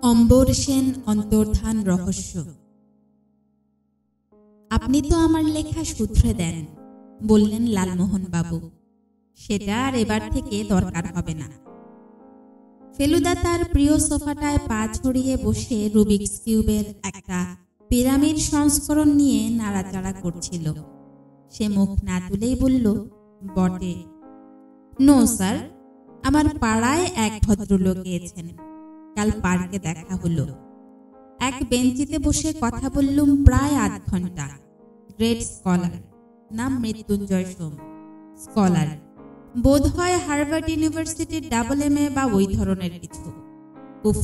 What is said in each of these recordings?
অম্বর সেন অন্তর্ধান রহস্য। আপনি তো আমার লেখা সূত্রে দেন, বললেন লালমোহন বাবু। সেটা আর এবার থেকে দরকার হবে না। ফেলুদা তার প্রিয় সোফাটায় পা ছড়িয়ে বসে রুবিক্স কিউবের একটা পিরামিড সংস্করণ নিয়ে নাড়াচাড়া করছিল। সে মুখ না তুলেই বলল, বটে। নো স্যার, আমার পাড়ায় এক ভদ্রলোক এসেছেন, কাল পার্কে দেখা হলো। এক বেঞ্চিতে বসে কথা বললুম প্রায় 8 ঘন্টা। গ্রেট স্কলার, নাম মৃত্যুঞ্জয় সোম। স্কলার, বোধ হয় হার্ভার্ড ইউনিভার্সিটির MA বা ওই ধরনের কিছু। উফ!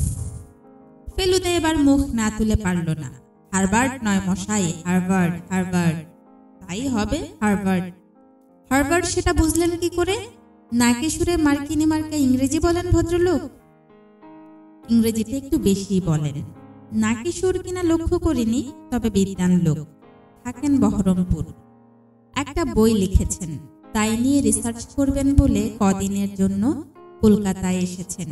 ফেলুদা এবার মুখ না তুলে পারল না। হার্ভার্ড নয় মশাই, হার্ভার্ড। হার্ভার্ড তাই হবে, হার্ভার্ড। হার্ভার্ড সেটা বুঝলেন কি করে? নাকি সুরে মার্কিনী মার্কা ইংরেজি বলেন ভদ্রলোক। ইংরেজিতে একটু বেশি বলেন। নাকি সুর কিনা লক্ষ্য করিনি, তবে বিদ্যান লোক, থাকেন বহরমপুর। একটা বই লিখেছেন, তাই নিয়ে রিসার্চ করবেন বলে কদিনের জন্য কলকাতায় এসেছেন।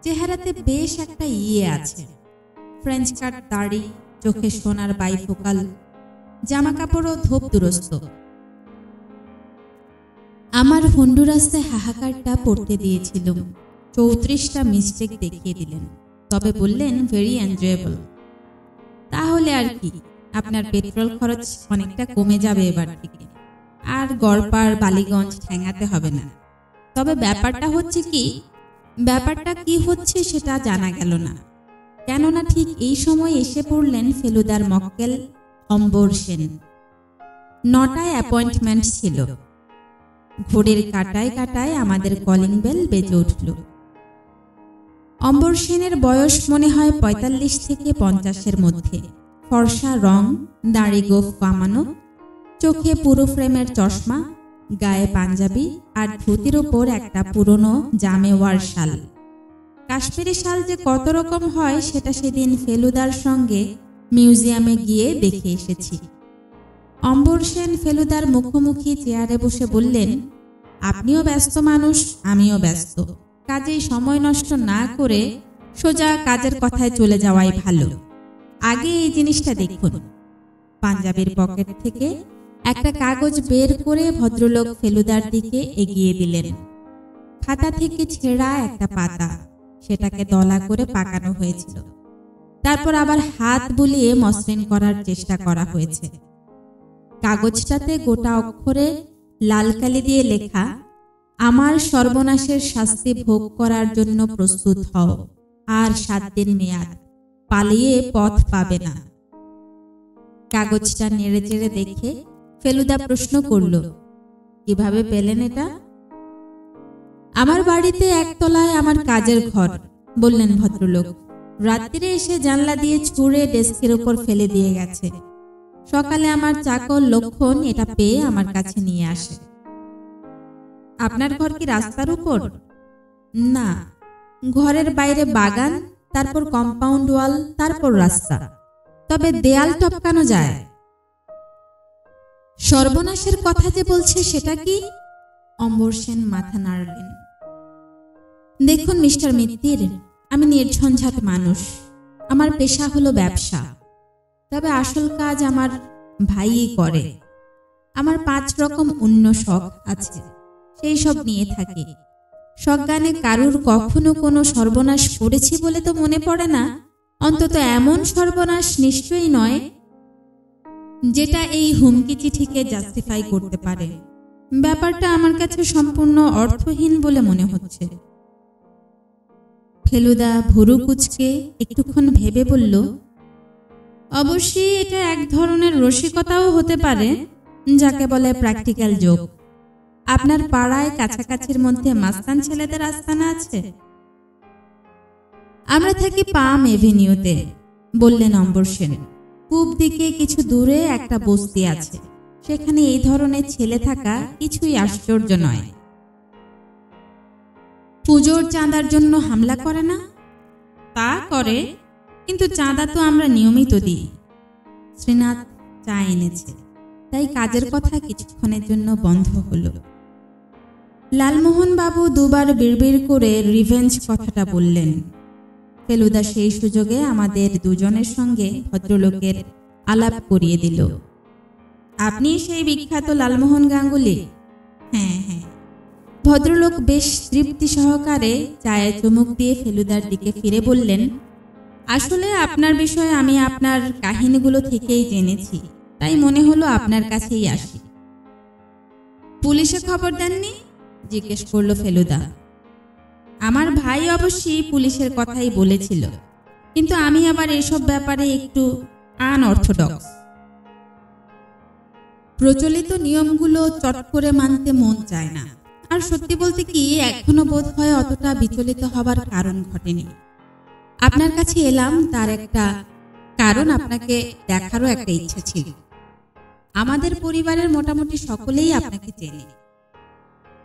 চেহারাতে বেশ একটা আছে, ফ্রেঞ্চ কাট দাড়ি, চোখে সোনার বাইফোকাল, জামা কাপড়ও ধোপ দুরস্ত। আমার হন্ডুরাসে হাহাকারটা পড়তে দিয়েছিলাম, 34টা মিস্টেক দেখিয়ে দিলেন, তবে বললেন ভেরি এনজয়েবল। তাহলে আর কি, আপনার পেট্রোল খরচ অনেকটা কমে যাবে এবার থেকে, আর গড়পাড় বালিগঞ্জ ঠেঙাতে হবে না। তবে ব্যাপারটা কি হচ্ছে সেটা জানা গেল না, কেননা ঠিক এই সময় এসে পড়লেন ফেলুদার মক্কেল অম্বর সেন। 9টায় অ্যাপয়েন্টমেন্ট ছিল। ঘড়ির কাটায় কাটায় আমাদের কলিং বেল বেজে উঠল। অম্বর সেনের বয়স মনে হয় 45 থেকে 50-এর মধ্যে। ফর্সা রং, দাড়ি গোঁফ কামানো, চোখে পুরো ফ্রেমের চশমা, গায়ে পাঞ্জাবি, আর ধুতির ওপর একটা পুরনো জামেওয়ার শাল। কাশ্মীরি শাল যে কত রকম হয় সেটা সেদিন ফেলুদার সঙ্গে মিউজিয়ামে গিয়ে দেখে এসেছি। অম্বর সেন ফেলুদার মুখোমুখি চেয়ারে বসে বললেন, আপনিও ব্যস্ত মানুষ, আমিও ব্যস্ত, কাজেই সময় নষ্ট না করে সোজা কাজের কথায় চলে যাওয়াই ভালো। আগে এই জিনিসটা দেখুন। পাঞ্জাবির পকেট থেকে একটা কাগজ বের করে ভদ্রলোক ফেলুদার দিকে এগিয়ে দিলেন। খাতা থেকে ছেঁড়া একটা পাতা, সেটাকে দলা করে পাকানো হয়েছিল। তারপর আবার হাত বুলিয়ে মসৃণ করার চেষ্টা করা হয়েছে। কাগজটাতে গোটা অক্ষরে লাল কালি দিয়ে লেখা, আমার সর্বনাশের শাস্তি ভোগ করার জন্য প্রস্তুত হও, আর 7 দিন মেয়াদ, পালিয়ে পথ পাবে না। কাগজটা নেড়ে চেড়ে দেখে ফেলুদা প্রশ্ন করল, কিভাবে পেলেন এটা? আমার বাড়িতে একতলায় আমার কাজের ঘর, বললেন ভদ্রলোক। রাত্রিরে এসে জানলা দিয়ে ছুঁড়ে ডেস্কের উপর ফেলে দিয়ে গেছে। সকালে আমার চাকর লক্ষণ এটা পেয়ে আমার কাছে নিয়ে আসে। আপনার ঘর কি রাস্তার উপর? না, ঘরের বাইরে বাগান, তারপর কম্পাউন্ড ওয়াল, তারপর রাস্তা, তবে দেয়াল টপকানো যায়। সর্বনাশের কথা যে বলছে সেটা কি? অম্বর সেন মাথা নাড়লেন। দেখুন মিস্টার মিত্তির, আমি নির্ঝঞ্ঝাট মানুষ, আমার পেশা হলো ব্যবসা, তবে আসল কাজ আমার ভাইই করে। আমার 5 রকম অন্য শখ আছে, সেই সব নিয়ে থাকি। সজ্ঞানে কারুর কখনো কোনো সর্বনাশ করেছি বলে তো মনে পড়ে না, অন্তত এমন সর্বনাশ নিশ্চয়ই নয় যেটা এই হুমকি চিঠিকে জাস্টিফাই করতে পারে। ব্যাপারটা আমার কাছে সম্পূর্ণ অর্থহীন বলে মনে হচ্ছে। ফেলুদা ভুরু কুঁচকে একটুক্ষণ ভেবে বলল, অবশ্যই এটা এক ধরনের রসিকতাও হতে পারে, যাকে বলে প্র্যাকটিক্যাল জোক। আপনার পাড়ায় কাছাকাছির মধ্যে মাস্তান ছেলেদের আস্তানা আছে? আমরা থাকি পাম এভিনিউতে, বললেন অম্বর সেন। পূব দিকে কিছু দূরে একটা বস্তি আছে, সেখানে এই ধরনের ছেলে থাকা কিছুই আশ্চর্য নয়। পুজোর চাঁদার জন্য হামলা করে না? তা করে, কিন্তু চাঁদা তো আমরা নিয়মিত দিই। শ্রীনাথ চা এনেছে, তাই কাজের কথা কিছুক্ষণের জন্য বন্ধ হলো। লালমোহন বাবু 2 বার বিড়বিড় করে রিভেঞ্জ কথাটা বললেন। ফেলুদা সেই সুযোগে আমাদের দুজনের সঙ্গে ভদ্রলোকের আলাপ করিয়ে দিল। আপনি সেই বিখ্যাত লালমোহন গাঙ্গুলি? হ্যাঁ হ্যাঁ। ভদ্রলোক বেশ তৃপ্তি সহকারে চায়ে চুমুক দিয়ে ফেলুদার দিকে ফিরে বললেন, আসলে আপনার বিষয়ে আমি আপনার কাহিনীগুলো থেকেই জেনেছি, তাই মনে হলো আপনার কাছেই আসি। পুলিশে খবর দেননি? জিজ্ঞেস করলো ফেলুদা। আমার ভাই অবশ্যই পুলিশের কথাই বলেছিল, কিন্তু আমি আবার এসব ব্যাপারে একটু আনঅর্থোডক্স। প্রচলিত নিয়মগুলো চট করে মানতে মন চায় না। আর সত্যি বলতে কি, এখনো বোধ হয় অতটা বিচলিত হবার কারণ ঘটেনি। আপনার কাছে এলাম তার একটা কারণ, আপনাকে দেখারও একটা ইচ্ছা ছিল। আমাদের পরিবারের মোটামুটি সকলেই আপনাকে চেনে।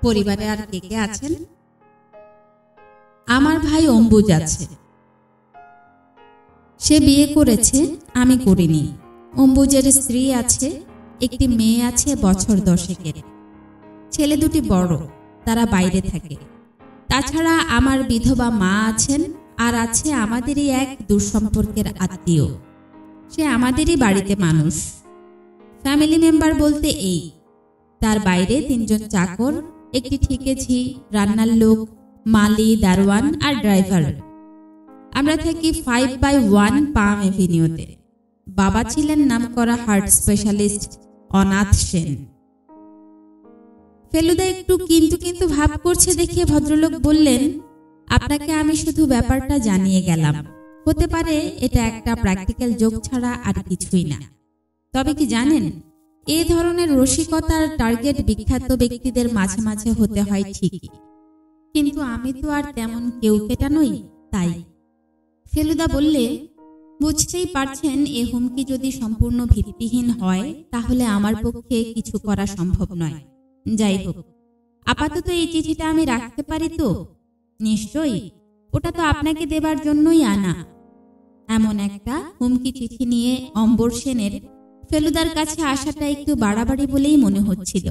পরিবারে আর কে কে আছেন? আমার ভাই অম্বুজ আছে। সে বিয়ে করেছে, আমি করিনি। অম্বুজের স্ত্রী আছে, একটি মেয়ে আছে বছর 10-এর। ছেলে দুটি বড়, তারা বাইরে থাকে। তাছাড়া আমার বিধবা মা আছেন, আর আছে আমাদেরই এক দূরসম্পর্কের আত্মীয়। সে আমাদেরই বাড়িতে মানুষ। ফ্যামিলি মেম্বার বলতে এই। তার বাইরে 3 জন চাকর, একটি ঠিকেঝি, রান্নার লোক, মালি, দারোয়ান আর ড্রাইভার। আমরা থাকি 5/1 পাম এভিনিউতে। বাবা ছিলেন নামকরা হার্ট স্পেশালিস্ট অনাথ সেন। ফেলুদা একটু কিন্তু কিন্তু ভাব করছে দেখে ভদ্রলোক বললেন, আপনাকে আমি শুধু ব্যাপারটা জানিয়ে গেলাম। হতে পারে এটা একটা প্র্যাকটিক্যাল জোক ছাড়া আর কিছুই না। তবে কি জানেন, এ ধরনের রসিকতার টার্গেট বিখ্যাত ব্যক্তিদের মাঝে মাঝে হতে হয় ঠিকই, কিন্তু আমি তো আর তেমন কেউ কেটা নই। তাই ফেলুদা বললে, বুঝতেই পারছেন এ হুমকি যদি সম্পূর্ণ ভিত্তিহীন হয় তাহলে আমার পক্ষে কিছু করা সম্ভব নয়। যাই হোক, আপাতত এই চিঠিটা আমি রাখতে পারি তো? নিশ্চয়ই, ওটা তো আপনাকে দেবার জন্যই আনা। এমন একটা হুমকি চিঠি নিয়ে অম্বর সেনের ফেলুদার কাছে আসাটা একটু বাড়াবাড়ি বলেই মনে হচ্ছিল।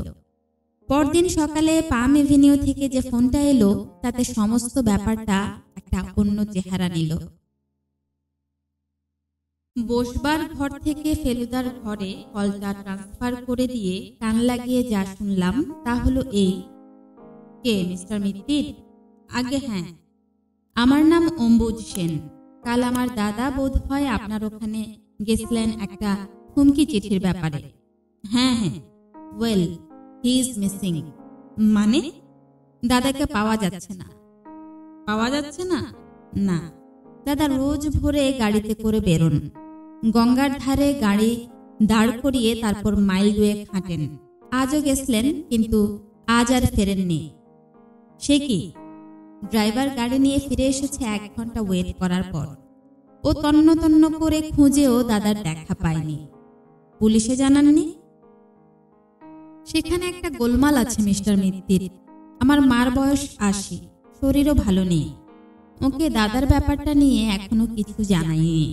পরদিন সকালে পাম এভিনিউ থেকে যে ফোনটা এলো তাতে সমস্ত ব্যাপারটা একটা অন্য চেহারা নিল। বসবার ঘর থেকে ফেলুদার ঘরে কলটা ট্রান্সফার করে দিয়ে কান লাগিয়ে যা শুনলাম তা হলো এই, কে মিস্টার মিত্তির? আগে হ্যাঁ, আমার নাম অম্বুজ সেন। কাল আমার দাদা বোধ হয় আপনার ওখানে গেছিলেন একটা হুমকি চিঠির ব্যাপারে। হ্যাঁ হ্যাঁ। Well, he is missing. মানে? দাদাকে পাওয়া যাচ্ছে না। পাওয়া যাচ্ছে না? না। দাদা রোজ ভোরে গাড়িতে করে বেরোন, গঙ্গার ধারে গাড়ি দাঁড় করিয়ে তারপর মাইল 2 হাঁটেন। আজও গেছিলেন, কিন্তু আজ আর ফেরেননি। সে কি? ড্রাইভার গাড়ি নিয়ে ফিরে এসেছে 1 ঘন্টা ওয়েট করার পর। ও তন্ন তন্ন করে খুঁজেও দাদার দেখা পায়নি। পুলিশে জানাননি? সেখানে একটা গোলমাল আছে মিস্টার মিত্তির। আমার মার বয়স 80, শরীরও ভালো নেই। ওকে দাদার ব্যাপারটা নিয়ে এখনো কিছু জানাইনি।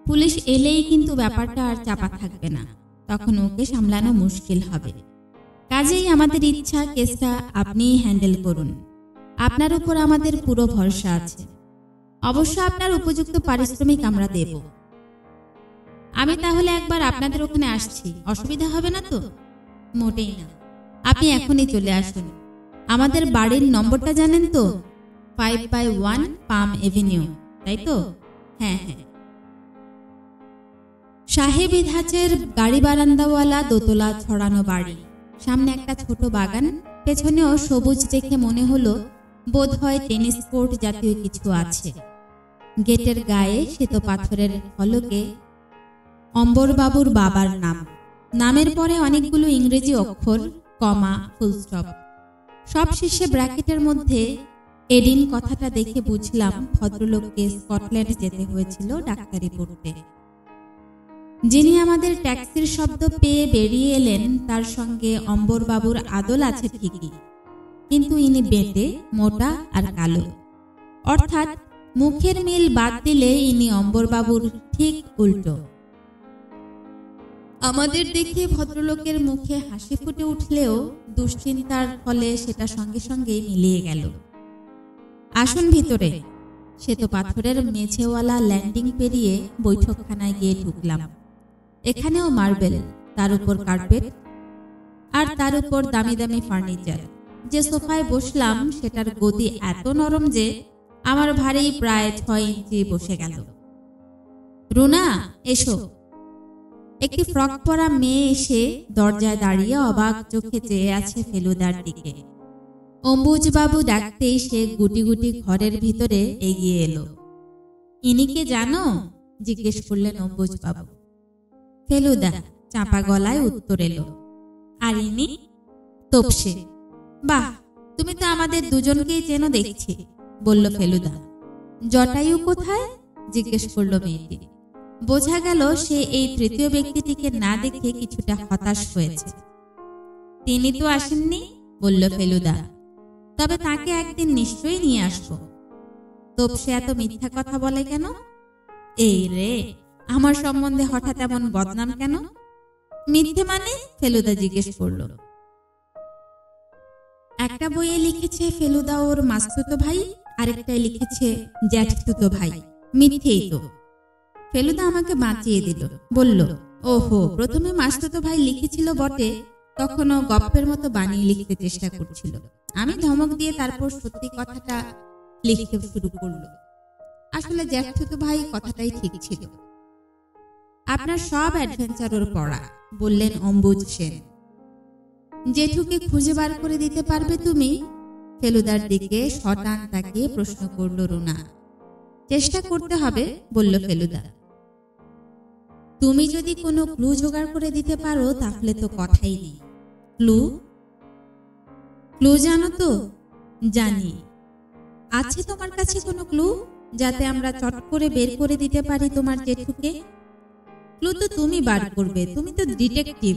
পুলিশ এলেই কিন্তু ব্যাপারটা আর চাপা থাকবে না, তখন ওকে সামলানো মুশকিল হবে। কাজেই আমাদের ইচ্ছা কেসটা আপনিই হ্যান্ডেল করুন। আপনার উপর আমাদের পুরো ভরসা আছে। অবশ্য আপনার উপযুক্ত পারিশ্রমিক আমরা দেব। আমি তাহলে একবার আপনাদের ওখানে আসছি, অসুবিধা হবে না তো? মোটেই না, আপনি এখনই চলে আসুন। আমাদের বাড়ির নম্বরটা জানেন তো? 5/1 পাম এভিনিউ, তাই তো? হ্যাঁ হ্যাঁ। সাহেবী ধাঁচের গাড়ি বারান্দাওয়ালা দোতলা ছড়ানো বাড়ি, সামনে একটা ছোট বাগান, পেছনেও সবুজ দেখে মনে হলো বোধ হয় টেনিস কোর্ট জাতীয় কিছু আছে। গেটের গায়ে শ্বেত পাথরের ফলকে অম্বরবাবুর বাবার নাম, নামের পরে অনেকগুলো ইংরেজি অক্ষর, কমা, ফুলস্টপ। সব শেষে ব্র্যাকেটের মধ্যে এডিন কথাটা দেখে বুঝলাম ভদ্রলোককে স্কটল্যান্ড যেতে হয়েছিল ডাক্তারি পড়তে। যিনি আমাদের ট্যাক্সির শব্দ পেয়ে বেরিয়ে এলেন তার সঙ্গে অম্বরবাবুর আদল আছে ঠিকই, কিন্তু ইনি বেঁটে, মোটা আর কালো। অর্থাৎ মুখের মিল বাদ দিলে ইনি অম্বরবাবুর ঠিক উল্টো। আমাদের দেখে ভদ্রলোকের মুখে হাসি ফুটে উঠলেও দুশ্চিন্তার ফলে সেটা সঙ্গে সঙ্গে মিলিয়ে গেল। আসুন ভিতরে, শ্বেত পাথরের মেঝেওয়ালা ল্যান্ডিং পেরিয়ে বৈঠকখানায় গিয়ে ঢুকলাম। এখানেও মার্বেল, তার উপর কার্পেট, আর তার উপর দামি দামি ফার্নিচার। যে সোফায় বসলাম সেটার গদি এত নরম যে আমার ভারেই প্রায় 6 ইঞ্চি বসে গেল। রুনা, এসো। একটি ফ্রক পরা মেয়ে এসে দরজায় দাঁড়িয়ে অবাক চোখে চেয়ে আছে ফেলুদার দিকে। অম্বুজবাবু ডাকতেই সে গুটি গুটি ঘরের ভিতরে এগিয়ে এলো। ইনিকে জানো? জিজ্ঞেস করলেন অম্বুজবাবু। ফেলুদা চাপা গলায় উত্তর এলো। আর ইনি? তোপসে। বাহ, তুমি তো আমাদের দুজনকেই চেনো দেখছি, বলল ফেলুদা। জটায়ু কোথায়? জিজ্ঞেস করলো মেয়েটি। বোঝা গেল সে এই তৃতীয় ব্যক্তিটিকে না দেখে কিছুটা হতাশ হয়েছে। তিনি তো আসেননি, বলল ফেলুদা। তবে তাকে একদিন নিশ্চয়ই নিয়ে আসবো। তোপসে এত মিথ্যা কথা বলে কেন? এই রে, আমার সম্বন্ধে হঠাৎ এমন বদনাম কেন? মিথ্যে মানে? ফেলুদা জিজ্ঞেস করল। একটা বইয়ে লিখেছে ফেলুদা ওর মাসতুতো ভাই, আরেকটায় লিখেছে জ্যাঠতুতো ভাই। মিথ্যেই তো। ফেলুদা আমাকে বাঁচিয়ে দিল, বলল, ওহো, প্রথমে মাসতুতো ভাই লিখেছিল বটে, তখনও গপ্পের মতো বানিয়ে লিখতে চেষ্টা করছিল। আমি ধমক দিয়ে তারপর সত্যি কথাটা লিখতে শুরু করলো। আসলে জ্যাঠতুতো ভাই কথাটাই ঠিক ছিল। আপনার সব অ্যাডভেঞ্চার ওর পড়া, বললেন অম্বুজ সেন। জেঠুকে খুঁজে বার করে দিতে পারবে তুমি? ফেলুদার দিকে শটান তাকিয়ে প্রশ্ন করল রুনা। চেষ্টা করতে হবে, বলল ফেলুদা। তুমি যদি কোনো ক্লু জোগাড় করে দিতে পারো তাহলে তো কথাই নেই। ক্লু? ক্লু জানো তো? জানি। আছে তোমার কাছে কোনো ক্লু, যাতে আমরা চট করে বের করে দিতে পারি তোমার জেঠুকে? ক্লু তো তুমি বার করবে, তুমি তো ডিটেকটিভ।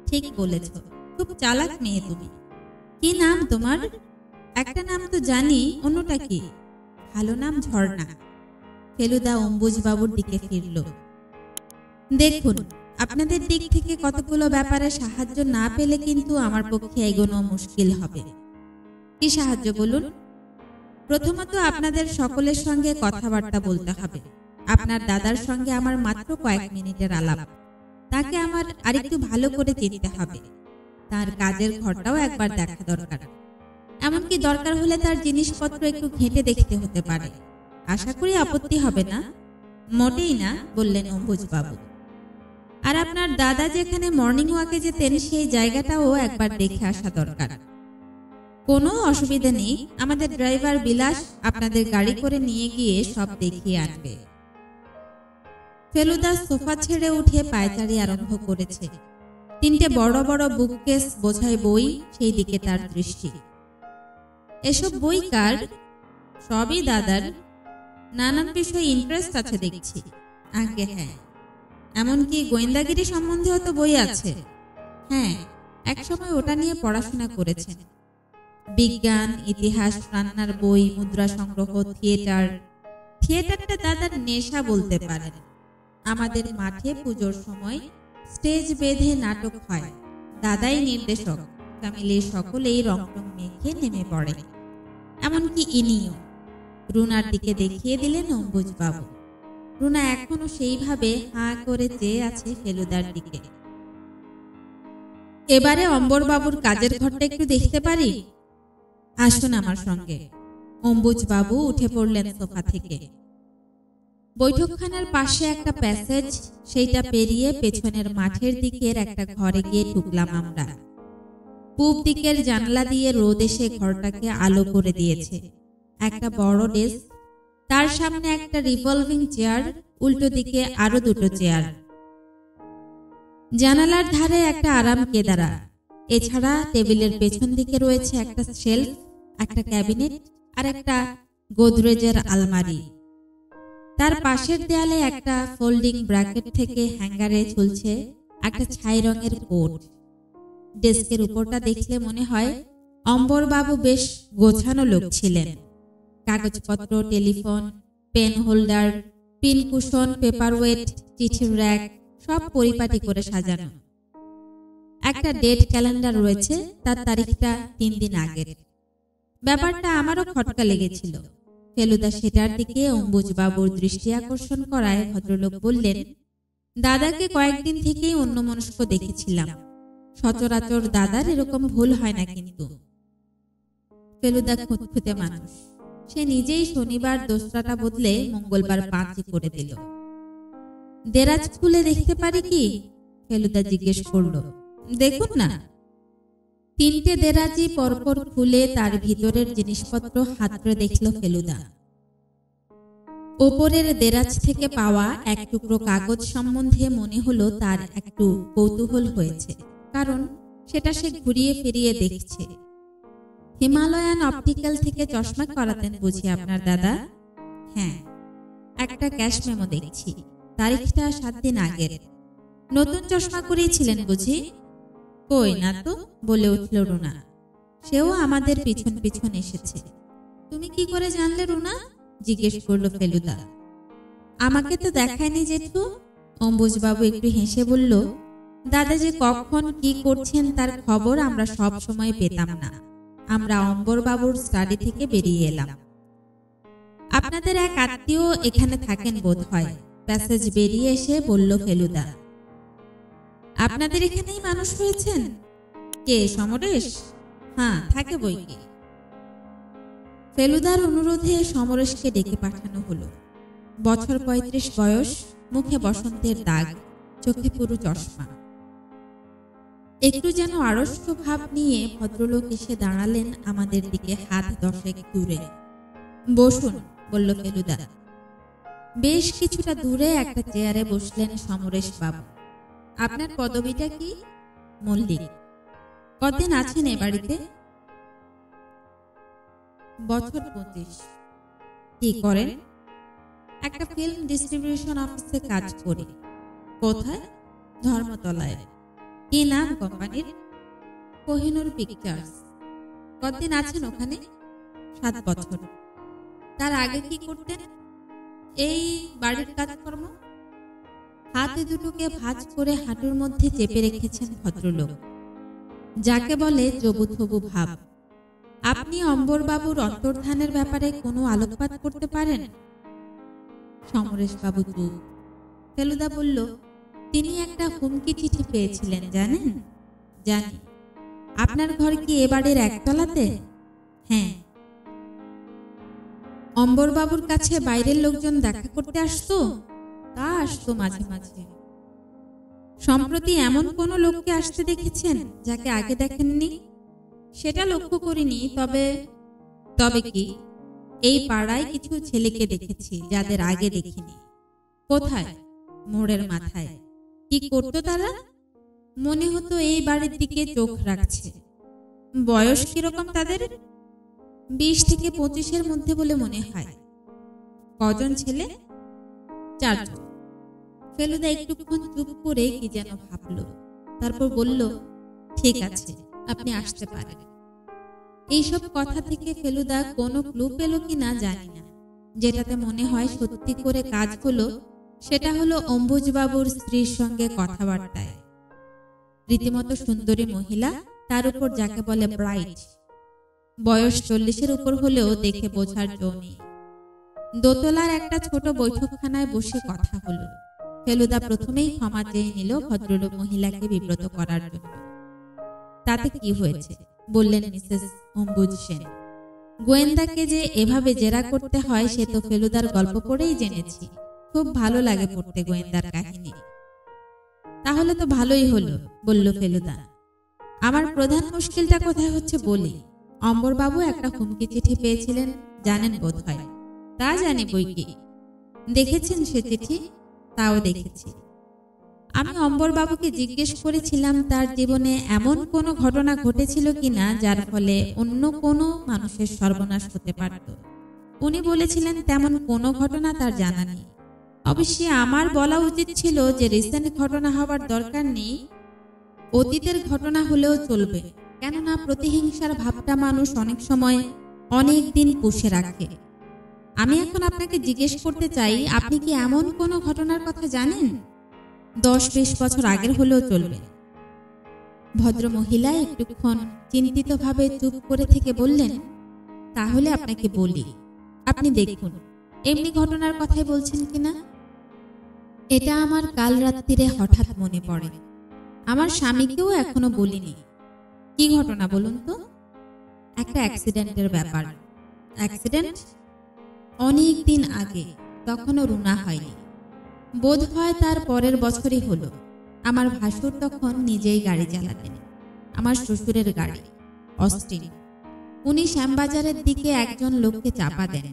ঠিক বলেছ, খুব চালাক মেয়ে তুমি। কি নাম তোমার? একটা নাম তো জানি, অন্যটা কি? ভালো নাম ঝর্ণা। ফেলুদা অম্বুজবাবুর দিকে ফিরল। দেখুন, আপনাদের দিক থেকে কতগুলো ব্যাপারে সাহায্য না পেলে কিন্তু আমার পক্ষে এগোনো মুশকিল হবে। কি সাহায্য বলুন? প্রথমত আপনাদের সকলের সঙ্গে কথাবার্তা বলতে হবে। আপনার দাদার সঙ্গে আমার মাত্র কয়েক মিনিটের আলাপ। তাকে আমার আরেকটু ভালো করে চিনতে হবে। তার কাজের ঘরটাও একবার দেখা দরকার। এমনকি দরকার হলে তার জিনিসপত্র একটু ঘেঁটে দেখতে হতে পারে। আশা করি আপত্তি হবে না। মোটেই না, বললেন অম্বুজবাবু। আর আপনার দাদা যেখানে মর্নিং ওয়াকে যেতেন সেই জায়গাটাও একবার দেখে আসা দরকার। কোনো অসুবিধা নেই, আমাদের ড্রাইভার বিলাস আপনাদের গাড়ি করে নিয়ে গিয়ে সব দেখিয়ে আনবে। ফেলুদা সোফা ছেড়ে উঠে পায়চারি আরম্ভ করেছে। 3টে বড় বড় বুককেস বোঝাই বই, সেই দিকে তার দৃষ্টি। এসব বই কার? সবই দাদার। নানান বিষয়ে ইন্টারেস্ট আছে দেখছি। আগে হ্যাঁ, এমনকি গোয়েন্দাগিরি সম্বন্ধেও তো বই আছে। হ্যাঁ, একসময় ওটা নিয়ে পড়াশোনা করেছেন। বিজ্ঞান, ইতিহাস, রান্নার বই, মুদ্রা সংগ্রহ, থিয়েটারটা দাদার নেশা বলতে পারেন। আমাদের মাঠে পুজোর সময় স্টেজ বেঁধে নাটক হয়। দাদাই নির্দেশক। ফ্যামিলির সকলেই রং মেখে নেমে পড়ে, এমনকি ইনিও। রুনার দিকে দেখিয়ে দিলেন অম্বুজবাবু। রুনা এখনো সেইভাবে হাঁ করে চেয়ে আছে ফেলুদার দিকে। এবারে অম্বরবাবুর কাজের ঘরটা একটু দেখতে পারি? আসুন আমার সঙ্গে। অম্বুজবাবু উঠে পড়লেন সোফা থেকে। বৈঠকখানার পাশে একটা প্যাসেজ, সেইটা পেরিয়ে পেছনের মাঠের দিকের একটা ঘরে গিয়ে ঢুকলাম আমরা। পূব দিকের জানলা দিয়ে রোদ এসে ঘরটাকে আলো করে দিয়েছে। একটা বড় ডেস্ক, তার সামনে একটা রিভলভিং চেয়ার, উল্টো দিকে আরো 2টো চেয়ার। জানালার ধারে একটা আরাম কেদারা। এছাড়া টেবিলের পেছন দিকে রয়েছে একটা শেলফ, একটা ক্যাবিনেট আর একটা গোদরেজের আলমারি। তার পাশের দেয়ালে একটা ফোল্ডিং ব্র্যাকেট থেকে হ্যাঙ্গারে ঝুলছে একটা ছাই রঙের কোট। ডেস্কের উপরটা দেখলে মনে হয় অম্বরবাবু বেশ গোছানো লোক ছিলেন। কাগজপত্র, telephone, pen holder, pin cushion, paperweight, চিঠির র্যাক সব পরিপাটি করে সাজানো। একটা ডেট ক্যালেন্ডার রয়েছে, তার তারিখটা 3 দিন আগের। ব্যাপারটা আমারও খটকা লেগেছিল। ফেলুদা সেটার দিকে অম্বুজবাবুর দৃষ্টি আকর্ষণ করায় ভদ্রলোক বললেন, দাদাকে কয়েকদিন থেকেই অন্যমনস্ক দেখেছিলাম। সচরাচর দাদার এরকম ভুল হয় না কিন্তু। ফেলুদা খুঁতখুঁতে মানুষ, সে নিজেই শনিবার দোসরাটা বদলে মঙ্গলবার 5 করে দিল। দেরাজ খুলে দেখতে পারি কি? ফেলুদা জিজ্ঞেস করল। দেখুন না। 3টে দেরাজি পরপর খুলে তার ভিতরের জিনিসপত্র হাতড়ে দেখল ফেলুদা। ওপরের দেরাজ থেকে পাওয়া এক টুকরো কাগজ সম্বন্ধে মনে হলো তার একটু কৌতূহল হয়েছে, কারণ সেটা সে ঘুরিয়ে ফিরিয়ে দেখছে। হিমালয়ান অপটিক্যাল থেকে চশমা করাতেন বুঝি আপনার দাদা? হ্যাঁ। একটা ক্যাশ মেমো দেখছি, তারিখটা 7 দিন আগের। নতুন চশমা করিয়েছিলেন বুঝি? কই না তো, বলে উঠল রুনা। সেও আমাদের পিছন পিছন এসেছে। তুমি কি করে জানলে রুনা? জিজ্ঞেস করল ফেলুদা। আমাকে তো দেখায়নি জেঠু। অম্বুজবাবু একটু হেসে বলল, দাদা যে কখন কি করছেন তার খবর আমরা সব সময় পেতাম না। আমরা অম্বরবাবুর স্টাডি থেকে বেরিয়ে এলাম। আপনাদের এক আত্মীয় এখানে থাকেন বোধ হয়, প্যাসেজ বেরিয়ে এসে বলল ফেলুদা। আপনাদের এখানেই মানুষ হয়েছেন? কে, সমরেশ? হ্যাঁ, থাকে বই কি। ফেলুদার অনুরোধে সমরেশকে ডেকে পাঠানো হলো। বছর 35 বয়স, মুখে বসন্তের দাগ, চোখে পুরু চশমা। একটু যেন আড়ষ্ট ভাব নিয়ে ভদ্রলোক এসে দাঁড়ালেন আমাদের দিকে হাত 10 দূরে। বসুন, বলল ফেলুদা। বেশ কিছুটা দূরে একটা চেয়ারে বসলেন সমরেশ বাবু। আপনার পদবিটা কি? মল্লিক। কতদিন আছেন এ বাড়িতে? বছর 25। কি করেন? একটা ফিল্ম ডিস্ট্রিবিউশন অফিসে কাজ করি। কোথায়? ধর্মতলায়। কি নাম কোম্পানির? কোহিনুর পিকচার্স। কতদিন আছেন ওখানে? 7 বছর। তার আগে কি করতেন? এই বাড়ির কাজকর্ম। হাতে দুটোকে ভাঁজ করে হাঁটুর মধ্যে চেপে রেখেছেন ভদ্রলোক, যাকে বলে জবুথবু ভাব। আপনি অম্বরবাবুর অন্তর্ধানের ব্যাপারে কোনো আলোকপাত করতে পারেন? সমরেশ বাবু চুপ। ফেলুদা বলল, তিনি একটা হুমকি চিঠি পেয়েছিলেন জানেন? জানি। আপনার ঘর কি এ বাড়ির একতলাতে? হ্যাঁ। অম্বরবাবুর কাছে বাইরের লোকজন দেখা করতে আসতো? তা আসতো মাঝে মাঝে। সম্প্রতি এমন কোন লোককে আসতে দেখেছেন যাকে আগে দেখেননি? সেটা লক্ষ্য করিনি, তবে কি, এই পাড়ায় কিছু ছেলেকে দেখেছি যাদের আগে দেখিনি। কোথায়? মোড়ের মাথায়। কি করতো তারা? মনে হতো এই বাড়ির দিকে চোখ রাখছে। বয়স কিরকম তাদের? 20 থেকে 25-এর মধ্যে বলে মনে হয়। কজন ছেলে? 4 জন। ফেলুদা একটুক্ষণ চুপ করে কি যেন ভাবল, তারপর বলল, ঠিক আছে, আপনি আসতে পারেন। এইসব কথা থেকে ফেলুদা কোনো ক্লু পেল কিনা জানি না। যেটাতে মনে হয় সত্যি করে কাজ হলো সেটা হলো অম্বুজবাবুর স্ত্রীর সঙ্গে কথাবার্তায়। রীতিমতো সুন্দরী মহিলা, তার উপর যাকে বলে ব্রাইট। বয়স 40-এর উপর হলেও দেখে বোঝার জো নেই। দোতলার একটা ছোট বৈঠকখানায় বসে কথা হলো। ফেলুদা প্রথমেই ক্ষমা চেয়ে নিল ভদ্রলোক মহিলাকে বিব্রত করার জন্য। তাতে কি হয়েছে, বললেন মিসেস অম্বুজ সেন। গোয়েন্দাকে যে এভাবে জেরা করতে হয় সে তো ফেলুদার গল্প পড়েই জেনেছি। খুব ভালো লাগে পড়তে গোয়েন্দার কাহিনী। তাহলে তো ভালোই হলো, বলল ফেলুদা। আমার প্রধান মুশকিলটা কোথায় হচ্ছে বলি। অম্বরবাবু একটা হুমকি চিঠি পেয়েছিলেন, জানেন বোধ হয়। তা জানি বই কি। দেখেছেন সে চিঠি? তাও দেখেছি। আমি অম্বরবাবুকে জিজ্ঞেস করেছিলাম তার জীবনে এমন কোনো ঘটনা ঘটেছিল কিনা যার ফলে অন্য কোনো মানুষের সর্বনাশ হতে পারত। উনি বলেছিলেন তেমন কোনো ঘটনা তার জানা নেই। অবশ্যই আমার বলা উচিত ছিল যে রিসেন্ট ঘটনা হবার দরকার নেই, অতীতের ঘটনা হলেও চলবে, কেননা প্রতিহিংসার ভাবটা মানুষ অনেক সময় অনেক দিন পুষে রাখে। আমি এখন আপনাকে জিজ্ঞেস করতে চাই, আপনি কি এমন কোনো ঘটনার কথা জানেন? 10-20 বছর আগের হলেও চলবে। ভদ্র মহিলা একটুক্ষণ চিন্তিতভাবে চুপ করে থেকে বললেন, তাহলে আপনাকে বলি, আপনি দেখুন এমনি ঘটনার কথাই বলছেন কিনা। এটা আমার কাল রাত্রিরে হঠাৎ মনে পড়ে। আমার স্বামীকেও এখনো বলিনি। কি ঘটনা বলুন তো? একটা অ্যাক্সিডেন্টের ব্যাপার। অ্যাক্সিডেন্ট? অনেক দিন আগে, তখনও রুনা হয়নি। বোধ হয় তার পরের বছরই হলো। আমার ভাসুর তখন নিজেই গাড়ি চালাতেন, আমার শ্বশুরের গাড়ি, অস্টিন। উনি শ্যামবাজারের দিকে একজন লোককে চাপা দেন,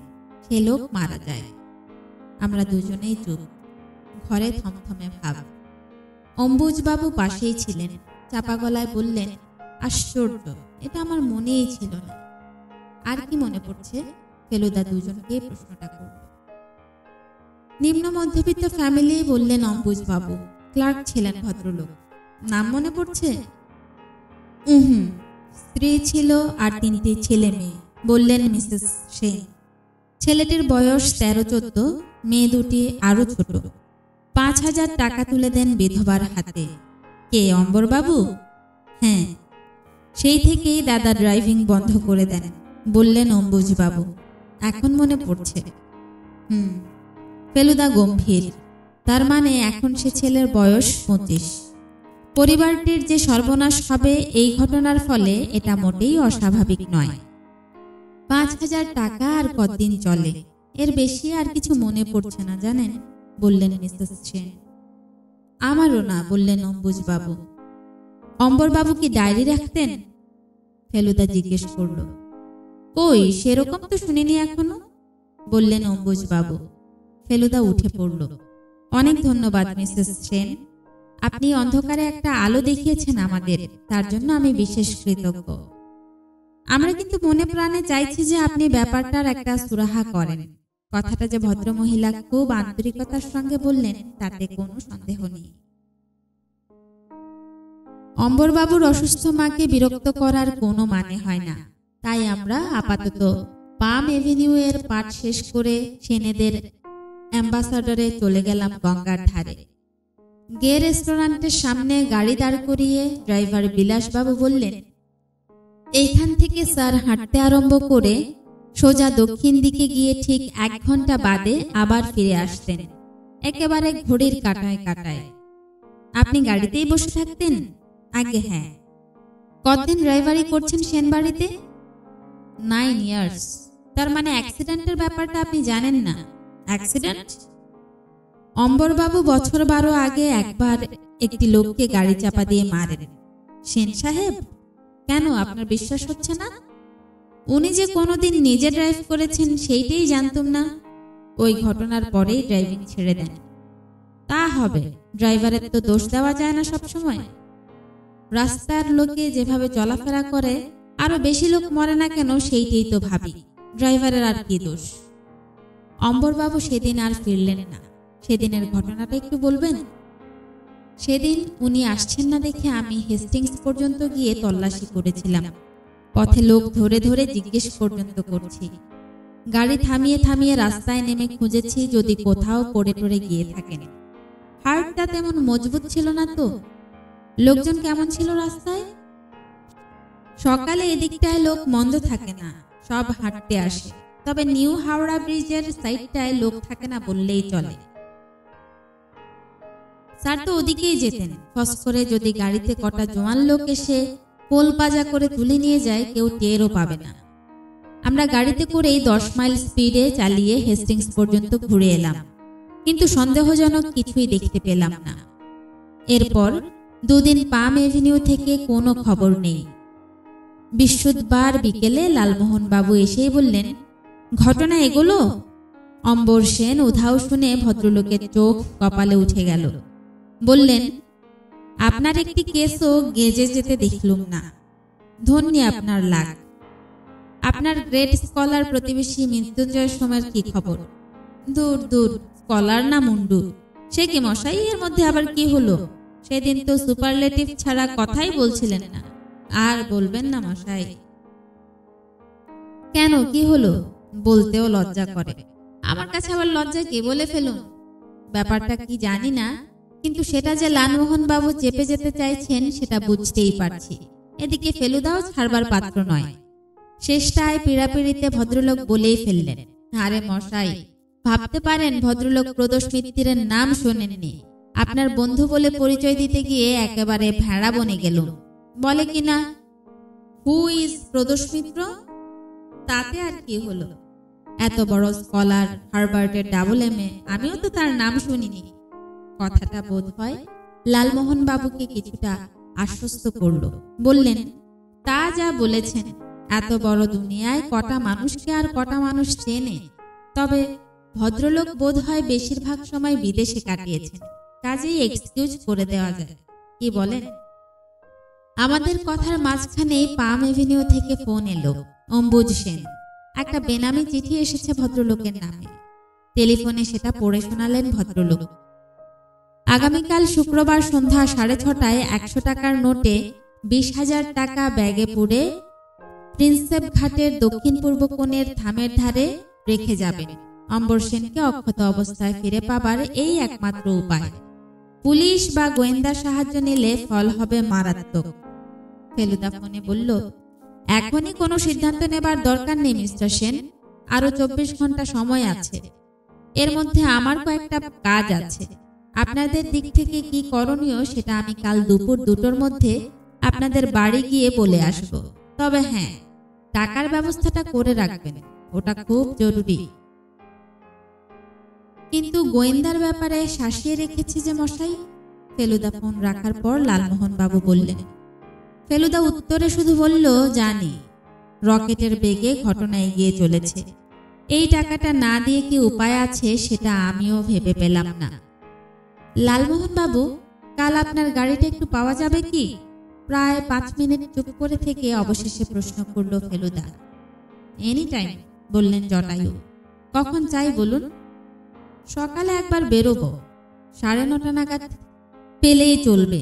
সে লোক মারা যায়। আমরা দুজনেই চুপ, ঘরে থমথমে ভাব। অম্বুজবাবু পাশেই ছিলেন, চাপা গলায় বললেন, আশ্চর্য, এটা আমার মনেই ছিল না। আর কি মনে পড়ছে? ফেলুদা দুজনকে প্রশ্নটা করল। নিম্ন মধ্যবিত্ত ফ্যামিলি, বললেন অম্বুজবাবু। ক্লার্ক ছিলেন ভদ্রলোক। নাম মনে পড়ছে? স্ত্রী ছিল আর 3টে ছেলে মেয়ে, বললেন মিসেস সেন। ছেলেটির বয়স 13-14, মেয়ে দুটি আরো ছোট। 5,000 টাকা তুলে দেন বিধবার হাতে। কে, অম্বরবাবু? হ্যাঁ। সেই থেকেই দাদা ড্রাইভিং বন্ধ করে দেন, বললেন অম্বুজবাবু। এখন মনে পড়ছে। ফেলুদা গম্ভীর। তার মানে এখন সে ছেলের বয়স 25। পরিবারটির যে সর্বনাশ হবে এই ঘটনার ফলে এটা মোটেই অস্বাভাবিক নয়। 5,000 টাকা আর কতদিন চলে? এর বেশি আর কিছু মনে পড়ছে না জানেন, বললেন মিসেস সেন। আমারও না, বললেন অম্বুজবাবু। অম্বরবাবু কি ডায়েরি রাখতেন? ফেলুদা জিজ্ঞেস করল। কই, সেরকম তো শুনিনি এখনো, বললেন অম্বুজবাবু। ফেলুদা উঠে পড়ল। অনেক ধন্যবাদ মিসেস সেন, আপনি অন্ধকারে একটা আলো দেখিয়েছেন আমাদের, তার জন্য আমি বিশেষ কৃতজ্ঞ। আমরা কিন্তু মনে প্রাণে চাইছি যে আপনি ব্যাপারটার একটা সুরাহা করেন। কথাটা যে ভদ্রমহিলা খুব আন্তরিকতার সঙ্গে বললেন তাতে কোনো সন্দেহ নেই। অম্বরবাবুর অসুস্থ মাকে বিরক্ত করার কোনো মানে হয় না, তাই আমরা আপাতত পাম এভিনিউ এর পাঠ শেষ করে সেনেদের অ্যাম্বাসাডরে চলে গেলাম গঙ্গার ধারে। গে রেস্টুরেন্টের সামনে গাড়ি দাঁড় করিয়ে ড্রাইভার বিলাসবাবু বললেন, এইখান থেকে স্যার হাঁটতে আরম্ভ করে সোজা দক্ষিণ দিকে গিয়ে ঠিক 1 ঘন্টা বাদে আবার ফিরে আসতেন, একেবারে ঘড়ির কাঁটায় কাঁটায়। আপনি গাড়িতেই বসে থাকতেন? আগে হ্যাঁ। কতদিন ড্রাইভারি করছেন সেন বাড়িতে? 9 ইয়ার্স। তার মানে অ্যাক্সিডেন্টের ব্যাপারটা আপনি জানেন না? অ্যাক্সিডেন্ট? অম্বরবাবু বছর 12 আগে একবার একটি লোককে গাড়ি চাপা দিয়ে মারেন। সেন সাহেব? কেন, আপনার বিশ্বাস হচ্ছে না? উনি যে কোনোদিন নিজে ড্রাইভ করেছেন সেইটাই জানতাম না। ওই ঘটনার পরেই ড্রাইভিং ছেড়ে দেন। তা হবে, ড্রাইভারের তো দোষ দেওয়া যায় না সব সময়। রাস্তার লোকে যেভাবে চলাফেরা করে, আরো বেশি লোক মরে না কেন সেইটাই তো ভাবি। ড্রাইভারের আর কি দোষ? অম্বরবাবু সেদিন আর ফিরলেন না। সেদিনের ঘটনাটা একটু বলবেন? সেদিন উনি আসছেন না দেখে আমি হেস্টিংস পর্যন্ত গিয়ে তল্লাশি করেছিলাম। পথে লোক ধরে ধরে জিজ্ঞেস পর্যন্ত করছি। গাড়ি থামিয়ে থামিয়ে রাস্তায় নেমে খুঁজেছি যদি কোথাও পড়ে টরে গিয়ে থাকেন। হার্টটা তেমন মজবুত ছিল না তো। লোকজন কেমন ছিল রাস্তায়? সকালে এদিকটায় লোক মন্দ থাকে না, সব হাঁটতে আসে। তবে নিউ হাওড়া ব্রিজের সাইডটায় লোক থাকে না বললেই চলে। স্যার তো ওদিকেই যেতেন। ফস করে যদি গাড়িতে কটা জোয়ান লোক এসে কোল পাজা করে তুলে নিয়ে যায়, কেউ টেরও পাবে না। আমরা গাড়িতে করেই 10 মাইল স্পিডে চালিয়ে হেস্টিংস পর্যন্ত ঘুরে এলাম, কিন্তু সন্দেহজনক কিছুই দেখতে পেলাম না। এরপর 2 দিন পাম এভিনিউ থেকে কোনো খবর নেই। বৃহস্পতিবার বিকেলে লালমোহন বাবু এসেই বললেন, ঘটনা এগুলো। অম্বর সেন উধাও শুনে ভদ্রলোকের চোখ কপালে উঠে গেল। বললেন, আপনার একটি কেসও গেজে যেতে দেখলুম না। ধন্যী আপনার লাগ। আপনার গ্রেট স্কলার প্রতিবেশী মৃত্যুঞ্জয় সোমের কি খবর? দূর দূর, স্কলার না মুন্ডু। সে কি মশাই, এর মধ্যে আবার কি হলো? সেদিন তো সুপারলেটিভ ছাড়া কথাই বলছিলেন না। আর বলবেন না মশাই। কেন, কি হলো? বলতেও লজ্জা করে। আমার কাছে আবার লজ্জা কে বলে ফেলুন? ব্যাপারটা কি জানি না, কিন্তু সেটা যে লালমোহন বাবু চেপে যেতে চাইছেন সেটা বুঝতেই পারছি। এদিকে ফেলুদাও ছাড়বার পাত্র নয়। শেষটায় পীড়াপিড়িতে ভদ্রলোক বলেই ফেললেন, আরে মশাই, ভাবতে পারেন ভদ্রলোক প্রদোষ মিত্তিরের নাম শোনেননি। আপনার বন্ধু বলে পরিচয় দিতে গিয়ে একেবারে ভেড়া বনে গেল। বলে কিনা, হু ইজ প্রদোষ মিত্র? তাতে আর কি হলো? এত বড় স্কলার, হার্ভার্ডের ডাবল MA, আমিও তো তার নাম শুনিনি। কথাটা বোধ হয় লালমোহন বাবুকে কিছুটা আশ্বস্ত করল। বললেন, তা যা বলেছেন, এত বড় দুনিয়ায় কটা মানুষকে আর কটা মানুষ চেনে। তবে ভদ্রলোক বোধ হয় বেশিরভাগ সময় বিদেশে কাটিয়েছেন, কাজেই এক্সকিউজ করে দেওয়া যায়। কি বলেন? আমাদের কথার মাঝখানেই পাম এভিনিউ থেকে ফোন এলো। অম্বুজ সেন। একটা বেনামি চিঠি এসেছে ভদ্রলোকের নামে। টেলিফোনে সেটা পড়ে শোনালেন ভদ্রলোক। আগামীকাল শুক্রবার সন্ধ্যা 6:30টায় 100 টাকার নোটে 20,000 টাকা ব্যাগে পুরে প্রিন্সেপ ঘাটের দক্ষিণ পূর্ব কোণের থামের ধারে রেখে যাবেন। অম্বর সেনকে অক্ষত অবস্থায় ফিরে পাবার এই একমাত্র উপায়। পুলিশ বা গোয়েন্দার সাহায্য নিলে ফল হবে মারাত্মক। ফেলুদা ফোনে বলল, এখনই কোনো সিদ্ধান্ত নেবার দরকার নেই মিস্টার সেন, আরো 24 ঘন্টা সময় আছে। এর মধ্যে আমার কয়েকটা কাজ আছে। আপনাদের দিক থেকে কি করণীয় সেটা আমি কাল দুপুর 2টোর মধ্যে আপনাদের বাড়ি গিয়ে বলে আসব। তবে হ্যাঁ, টাকার ব্যবস্থাটা করে রাখবেন, ওটা খুব জরুরি। কিন্তু গোয়েন্দার ব্যাপারে শাসিয়ে রেখেছি যে মশাই। ফেলুদা ফোন রাখার পর লালমোহন বাবু বললেন। ফেলুদা উত্তরে শুধু বলল, জানি। রকেটের বেগে ঘটনা এগিয়ে চলেছে। এই টাকাটা না দিয়ে কি উপায় আছে সেটা আমিও ভেবে পেলাম না। লালমোহন বাবু, কাল আপনার গাড়িটা একটু পাওয়া যাবে কি? প্রায় 5 মিনিট চুপ করে থেকে অবশেষে প্রশ্ন করল ফেলুদা। এনি টাইম, বললেন জটায়ু। কখন চাই বলুন? সকালে একবার বেরোবো, 9:30 নাগাদ পেলেই চলবে।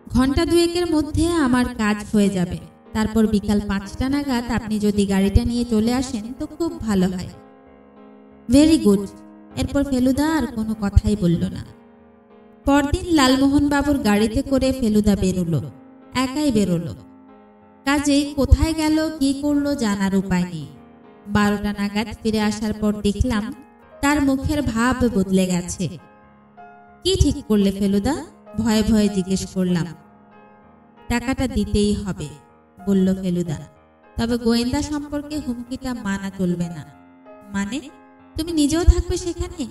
ঘন্টা 2-এর মধ্যে আমার কাজ হয়ে যাবে। তারপর বিকাল 5টা নাগাদ আপনি যদি গাড়িটা নিয়ে চলে আসেন তো খুব ভালো হয়। Very good. এরপর ফেলুদা আর কোনো কথাই বলল না। পরদিন লালমোহন বাবুর গাড়িতে করে ফেলুদা বেরোলো। একাই বেরোলো। কাজেই কোথায় গেল, কি করলো জানার উপায় নেই। 12টা নাগাদ ফিরে আসার পর দেখলাম তার মুখের ভাব বদলে গেছে। কি ঠিক করলে ফেলুদা? ভয়ে ভয়ে জিজ্ঞেস করলাম। টাকাটা দিতেই হবে, বলল ফেলুদা। তবে গোয়েন্দা সম্পর্কে হুমকিটা মানা চলবে না। মানে? তুমি নিজেও থাকবে সেখানে?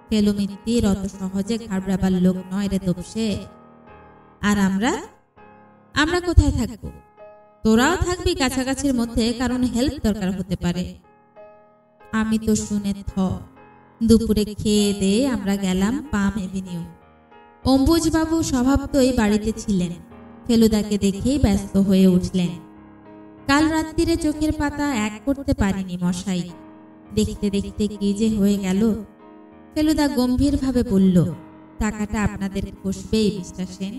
ফেলু মিত্তির অত সহজে ঘাবড়াবার লোক নয় রে তোপসে। আর আমরা কোথায় থাকবো? তোরাও থাকবি কাছাকাছির মধ্যে, কারণ হেল্প দরকার হতে পারে। আমি তো শুনে দুপুরে খেয়ে দিয়ে আমরা গেলাম পাম এভিনিউ। অম্বুজবাবু স্বভাবতই বাড়িতে ছিলেন। ফেলুদাকে দেখেই ব্যস্ত হয়ে উঠলেন। কাল রাত্রিরে চোখের পাতা এক করতে পারিনি মশাই। দেখতে দেখতে কি যে হয়ে গেল। ফেলুদা গম্ভীরভাবে বলল, টাকাটা আপনাদের পোষবেই মিস্টার সেন।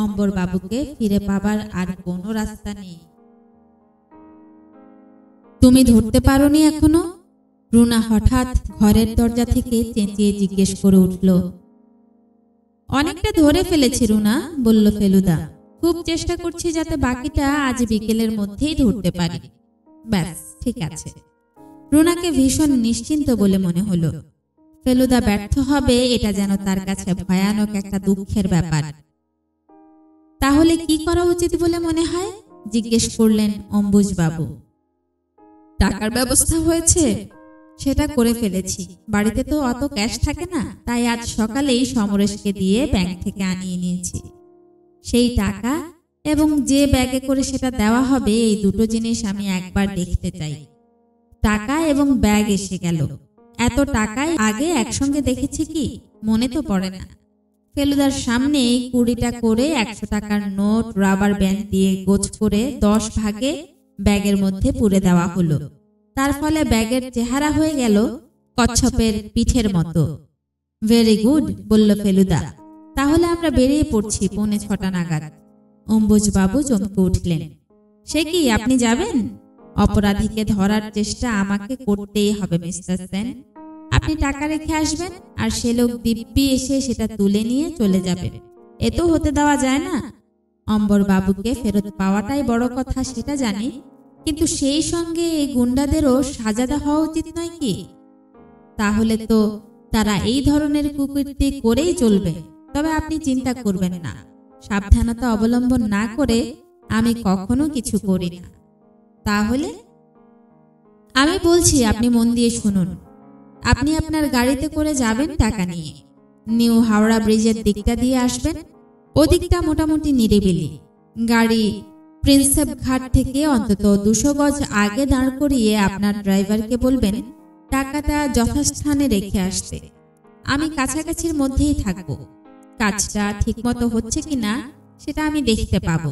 অম্বর বাবুকে ফিরে পাবার আর কোনো রাস্তা নেই। তুমি ধরতে পারোনি এখনো? রুনা হঠাৎ ঘরের দরজা থেকে চেঁচিয়ে জিজ্ঞেস করে উঠল। অনেকটা ধরে ফেলেছি রুনা, বলল ফেলুদা। খুব চেষ্টা করছি যাতে বাকিটা আজ বিকেলের মধ্যেই ধরতে পারি। ব্যাস, ঠিক আছে। রুনাকে ভীষণ নিশ্চিন্ত বলে মনে হলো। ফেলুদা ব্যর্থ হবে এটা যেন তার কাছে ভয়ানক একটা দুঃখের ব্যাপার। তাহলে কি করা উচিত বলে মনে হয়? জিজ্ঞেস করলেন অম্বুজবাবু। টাকার ব্যবস্থা হয়েছে? সেটা করে ফেলেছি। বাড়িতে তো অত ক্যাশ থাকে না, তাই আজ সকালেই সমরেশকে দিয়ে ব্যাংক থেকে আনিয়ে নিয়েছি। সেই টাকা এবং যে ব্যাগে করে সেটা দেওয়া হবে, এই দুটো জিনিস আমি একবার দেখতে চাই। টাকা এবং ব্যাগ এসে গেল। এত টাকায় আগে একসঙ্গে দেখেছি কি মনে তো পড়ে না। ফেলুদার সামনে 20টা করে 100 টাকার নোট রাবার ব্যান্ড দিয়ে গোছ করে 10 ভাগে ব্যাগের মধ্যে পুরে দেওয়া হলো। তার ফলে ব্যাগের চেহারা হয়ে গেল কচ্ছপের পিঠের মতো। ভেরি গুড, বলল ফেলুদা। তাহলে আমরা বেরিয়ে পড়ছি 6:45 নাগাদ। অম্বুজবাবু চমকে উঠলেন। সে কি, আপনি যাবেন? অপরাধীকে ধরার চেষ্টা আমাকে করতেই হবে মিস্টার সেন। আপনি টাকা রেখে আসবেন আর সে লোক দিব্যি এসে সেটা তুলে নিয়ে চলে যাবে। এ তো হতে দেওয়া যায় না। অম্বর বাবুকে ফেরত পাওয়াটাই বড় কথা সেটা জানি, কিন্তু সেই সঙ্গে এই গুন্ডাদেরও সাজা হওয়া উচিত নয় কি? তাহলে তো তারা এই ধরনের কুকীর্তি করেই চলবে। তবে আপনি চিন্তা করবেন না, সাবধানতা অবলম্বন না করে আমি কখনো কিছু করি না। তাহলে আমি বলছি, আপনি মন দিয়ে শুনুন। আপনি আপনার গাড়িতে করে যাবেন টাকা নিয়ে, নিউ হাওড়া ব্রিজের দিকটা দিয়ে আসবেন। ওদিকটা মোটামুটি নিরিবিলি। গাড়ি প্রিন্সেপ ঘাট থেকে অন্তত 200 গজ আগে দাঁড় করিয়ে আপনার ড্রাইভারকে বলবেন টাকাটা যথাস্থানে রেখে আসতে। আমি কাছাকাছির মধ্যেই থাকবো। কাজটা ঠিকমতো হচ্ছে কিনা সেটা আমি দেখতে পাবো।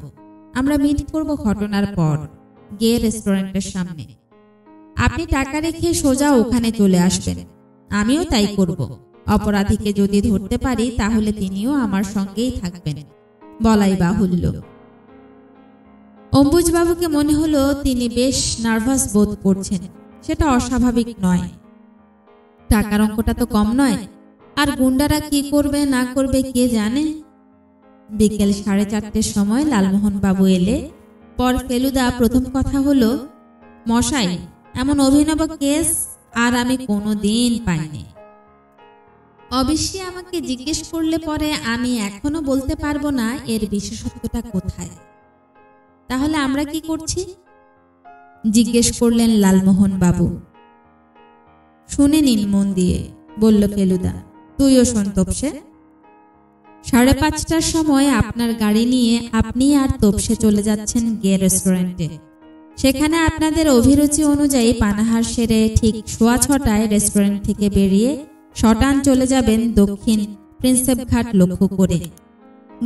আমরা মিট করব ঘটনার পর গে রেস্টুরেন্টের সামনে। আপনি টাকা রেখে সোজা ওখানে চলে আসবেন। আমিও তাই করব। অপরাধীকে যদি ধরতে পারি তাহলে তিনিও আমার সঙ্গেই থাকবেন, বলাই বাহুল্য। অম্বুজবাবুকে মনে হলো তিনি বেশ নার্ভাস বোধ করছেন। সেটা অস্বাভাবিক নয়। টাকার অঙ্কটা তো কম নয়। আর গুন্ডারা কি করবে না করবে কে জানে। বিকেল 4:30টার সময় লালমোহন বাবু এলে পর ফেলুদা প্রথম কথা হলো, মশাই, এমন অভিনব কেস আর আমি কোনোদিন পাইনি। অবশ্যই আমাকে জিজ্ঞেস করলে পরে আমি এখনো বলতে পারবো না এর বিশেষত্বটা কোথায়। তাহলে আমরা কি করছি? জিজ্ঞেস করলেন লালমোহন বাবু। শুনে নিন মন দিয়ে, বলল ফেলুদা। তুইও শোন তোপসে। 5:30টার সময় আপনার গাড়ি নিয়ে আপনি আর তোপসে চলে যাচ্ছেন গে রেস্টুরেন্টে। সেখানে আপনাদের অভিরুচি অনুযায়ী পানাহার সেরে ঠিক 6:15টায় রেস্টুরেন্ট থেকে বেরিয়ে শটান চলে যাবেন দক্ষিণ প্রিন্সেপ ঘাট লক্ষ্য করে।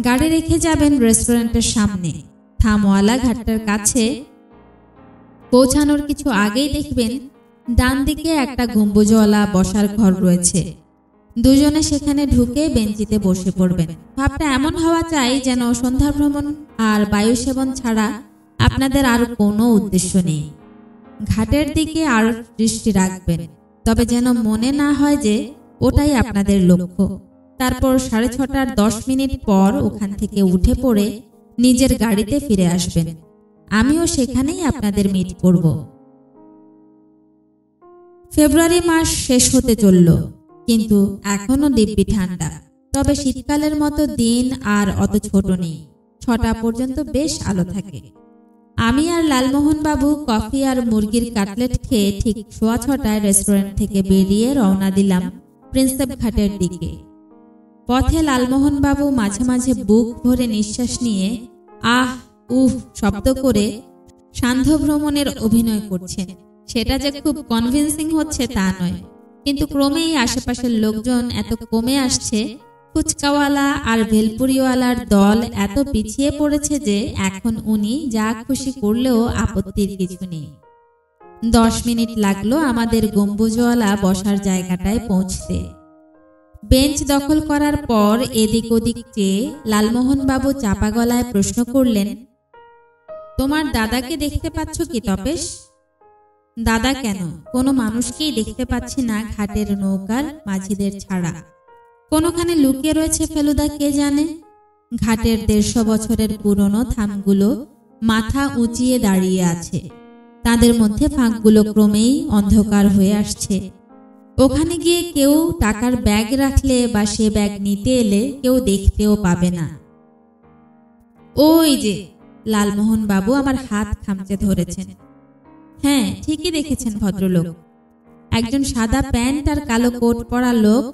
গাড়ি রেখে যাবেন রেস্টুরেন্টের সামনে। থামওয়ালা ঘাটটার কাছে পৌঁছানোর কিছু আগেই দেখবেন ডান দিকে একটা গম্বুজওয়ালা বসার ঘর রয়েছে। দুজনে সেখানে ঢুকে বেঞ্চিতে বসে পড়বেন। ভাবটা এমন হওয়া চাই যেন সন্ধ্যা ভ্রমণ আর বায়ু সেবন ছাড়া আপনাদের আর কোনো উদ্দেশ্য নেই। ঘাটের দিকে আর দৃষ্টি রাখবেন, তবে যেন মনে না হয় যে ওটাই আপনাদের লক্ষ্য। তারপর 6:30 পর ওখান থেকে উঠে পড়ে নিজের গাড়িতে ফিরে আসবেন। আমিও সেখানেই আপনাদের মিট করব। ফেব্রুয়ারি মাস শেষ হতে চলল, কিন্তু এখনো দিব্যি ঠান্ডা। তবে শীতকালের মতো দিন আর অত ছোট নেই। 6টা পর্যন্ত বেশ আলো থাকে। আমি আর লালমোহন বাবু কফি আর মুরগির কাটলেট খেয়ে ঠিক 6:15টায় রেস্টুরেন্ট থেকে বেরিয়ে রওনা দিলাম প্রিন্সেপ ঘাটের দিকে। পথে লালমোহন বাবু মাঝে মাঝে বুক ভরে নিঃশ্বাস নিয়ে আহ উহ শব্দ করে সান্ধ্য ভ্রমণের অভিনয় করছেন। সেটা যে খুব কনভিন্সিং হচ্ছে তা নয়, কিন্তু ক্রমেই আশেপাশের লোকজন এত কমে আসছে, ফুচকাওয়ালা আর ভেলপুরিওয়ালার দল এত পিছিয়ে পড়েছে যে এখন উনি যা খুশি করলেও আপত্তির কিছু নেই। 10 মিনিট লাগলো আমাদের গম্বুজওয়ালা বসার জায়গাটায় পৌঁছতে। বেঞ্চ দখল করার পর এদিক ওদিক চেয়ে লালমোহন বাবু চাপা গলায় প্রশ্ন করলেন, তোমার দাদাকে দেখতে পাচ্ছ কি তপেশ? দাদা কেন, কোনো মানুষকেই দেখতে পাচ্ছি না ঘাটের নৌকার মাঝিদের ছাড়া। কোনোখানে লুকিয়ে রয়েছে ফেলুদা কে জানে। ঘাটের 150 বছরের পুরনো থামগুলো মাথা উঁচিয়ে দাঁড়িয়ে আছে। তাদের মধ্যে ফাঁকগুলো ক্রমেই অন্ধকার হয়ে আসছে। ওখানে গিয়ে কেউ টাকার ব্যাগ রাখলে বা সে ব্যাগ নিতে এলে কেউ দেখতেও পাবে না। ওই যে, লালমোহন বাবু আমার হাত খামচে ধরেছেন। হ্যাঁ, ঠিকই দেখেছেন ভদ্রলোক। একজন সাদা প্যান্ট আর কালো কোট পরা লোক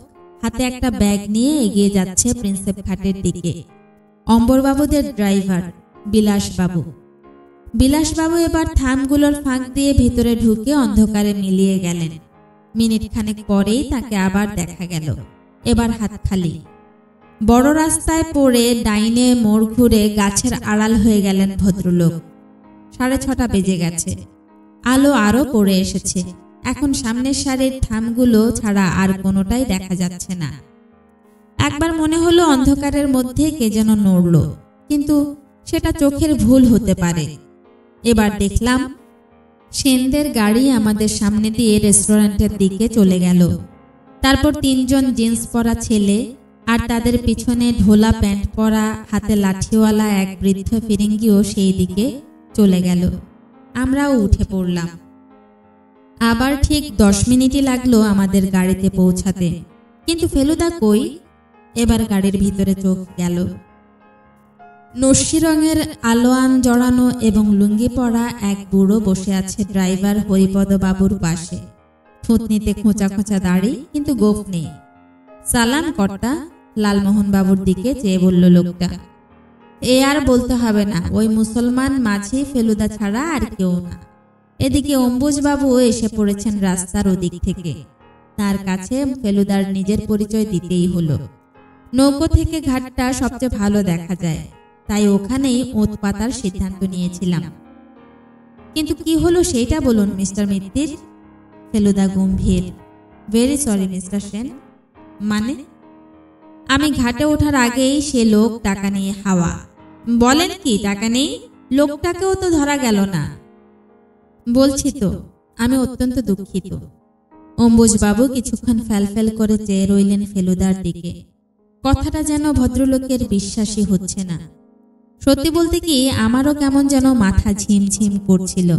হাতে একটা ব্যাগ নিয়ে এগিয়ে যাচ্ছে প্রিন্সেপ ঘাটের দিকে। অম্বরবাবুদের ড্রাইভার বিলাসবাবু। বিলাসবাবু এবার থামগুলোর ফাঁক দিয়ে ভেতরে ঢুকে অন্ধকারে মিলিয়ে গেলেন। মিনিট খানেক পরেই তাকে আবার দেখা গেল। এবার হাত খালি। বড় রাস্তায় পড়ে ডাইনে মোড় ঘুরে গাছের আড়াল হয়ে গেলেন ভদ্রলোক। 6:30 বেজে গেছে। আলো আরো পড়ে এসেছে। এখন সামনের সারির থামগুলো ছাড়া আর কোনোটাই দেখা যাচ্ছে না। একবার মনে হলো অন্ধকারের মধ্যে কে যেন নড়ল, কিন্তু সেটা চোখের ভুল হতে পারে। এবার দেখলাম সেনদের গাড়ি আমাদের সামনে দিয়ে রেস্টুরেন্টের দিকে চলে গেল। তারপর 3 জন জিন্স পরা ছেলে আর তাদের পিছনে ঢোলা প্যান্ট পরা হাতে লাঠিওয়ালা এক বৃদ্ধ ফিরিঙ্গিও সেই দিকে চলে গেল। আমরাও উঠে পড়লাম। আবার ঠিক 10 মিনিটই লাগলো আমাদের গাড়িতে পৌঁছাতে, কিন্তু ফেলুদা কই? এবার গাড়ির ভিতরে চোখ গেল। নস্যি রঙের আলোয়ান জড়ানো এবং লুঙ্গি পরা এক বুড়ো বসে আছে ড্রাইভার হরিপদ বাবুর পাশে। থুতনিতে খোঁচা খোঁচা দাড়ি, কিন্তু গোঁফ নেই। সালাম কর্তা, লালমোহন বাবুর দিকে চেয়ে বলল লোকটা। এ আর বলতে হবে না, ওই মুসলমান মাঝি ফেলুদা ছাড়া আর কেউ না। এদিকে অম্বুজবাবু এসে পড়েছেন রাস্তার ওদিক থেকে। তার কাছে ফেলুদার নিজের পরিচয় দিতেই হলো। নৌকো থেকে ঘাটটা সবচেয়ে ভালো দেখা যায়, তাই ওখানেই ওঁত পাতার সিদ্ধান্ত নিয়েছিলাম। কিন্তু কি হলো সেইটা বলুন মিস্টার মিত্তির। ফেলুদা গম্ভীর। Very sorry mister Sen. মানে? আমি ঘাটে ওঠার আগেই সে লোক টাকা নিয়ে হাওয়া। বলেন কি, টাকা নেই? লোকটাকেও তো ধরা গেল না। বলছি তো, আমি অত্যন্ত দুঃখিত। অম্বুজবাবু কিছুক্ষণ ফ্যালফ্যাল করে চেয়ে রইলেন ফেলুদার দিকে। কথাটা যেন ভদ্রলোকের বিশ্বাসই হচ্ছে না। সত্যি বলতে কি, আমারও কেমন যেন মাথা ঝিমঝিম করছিল।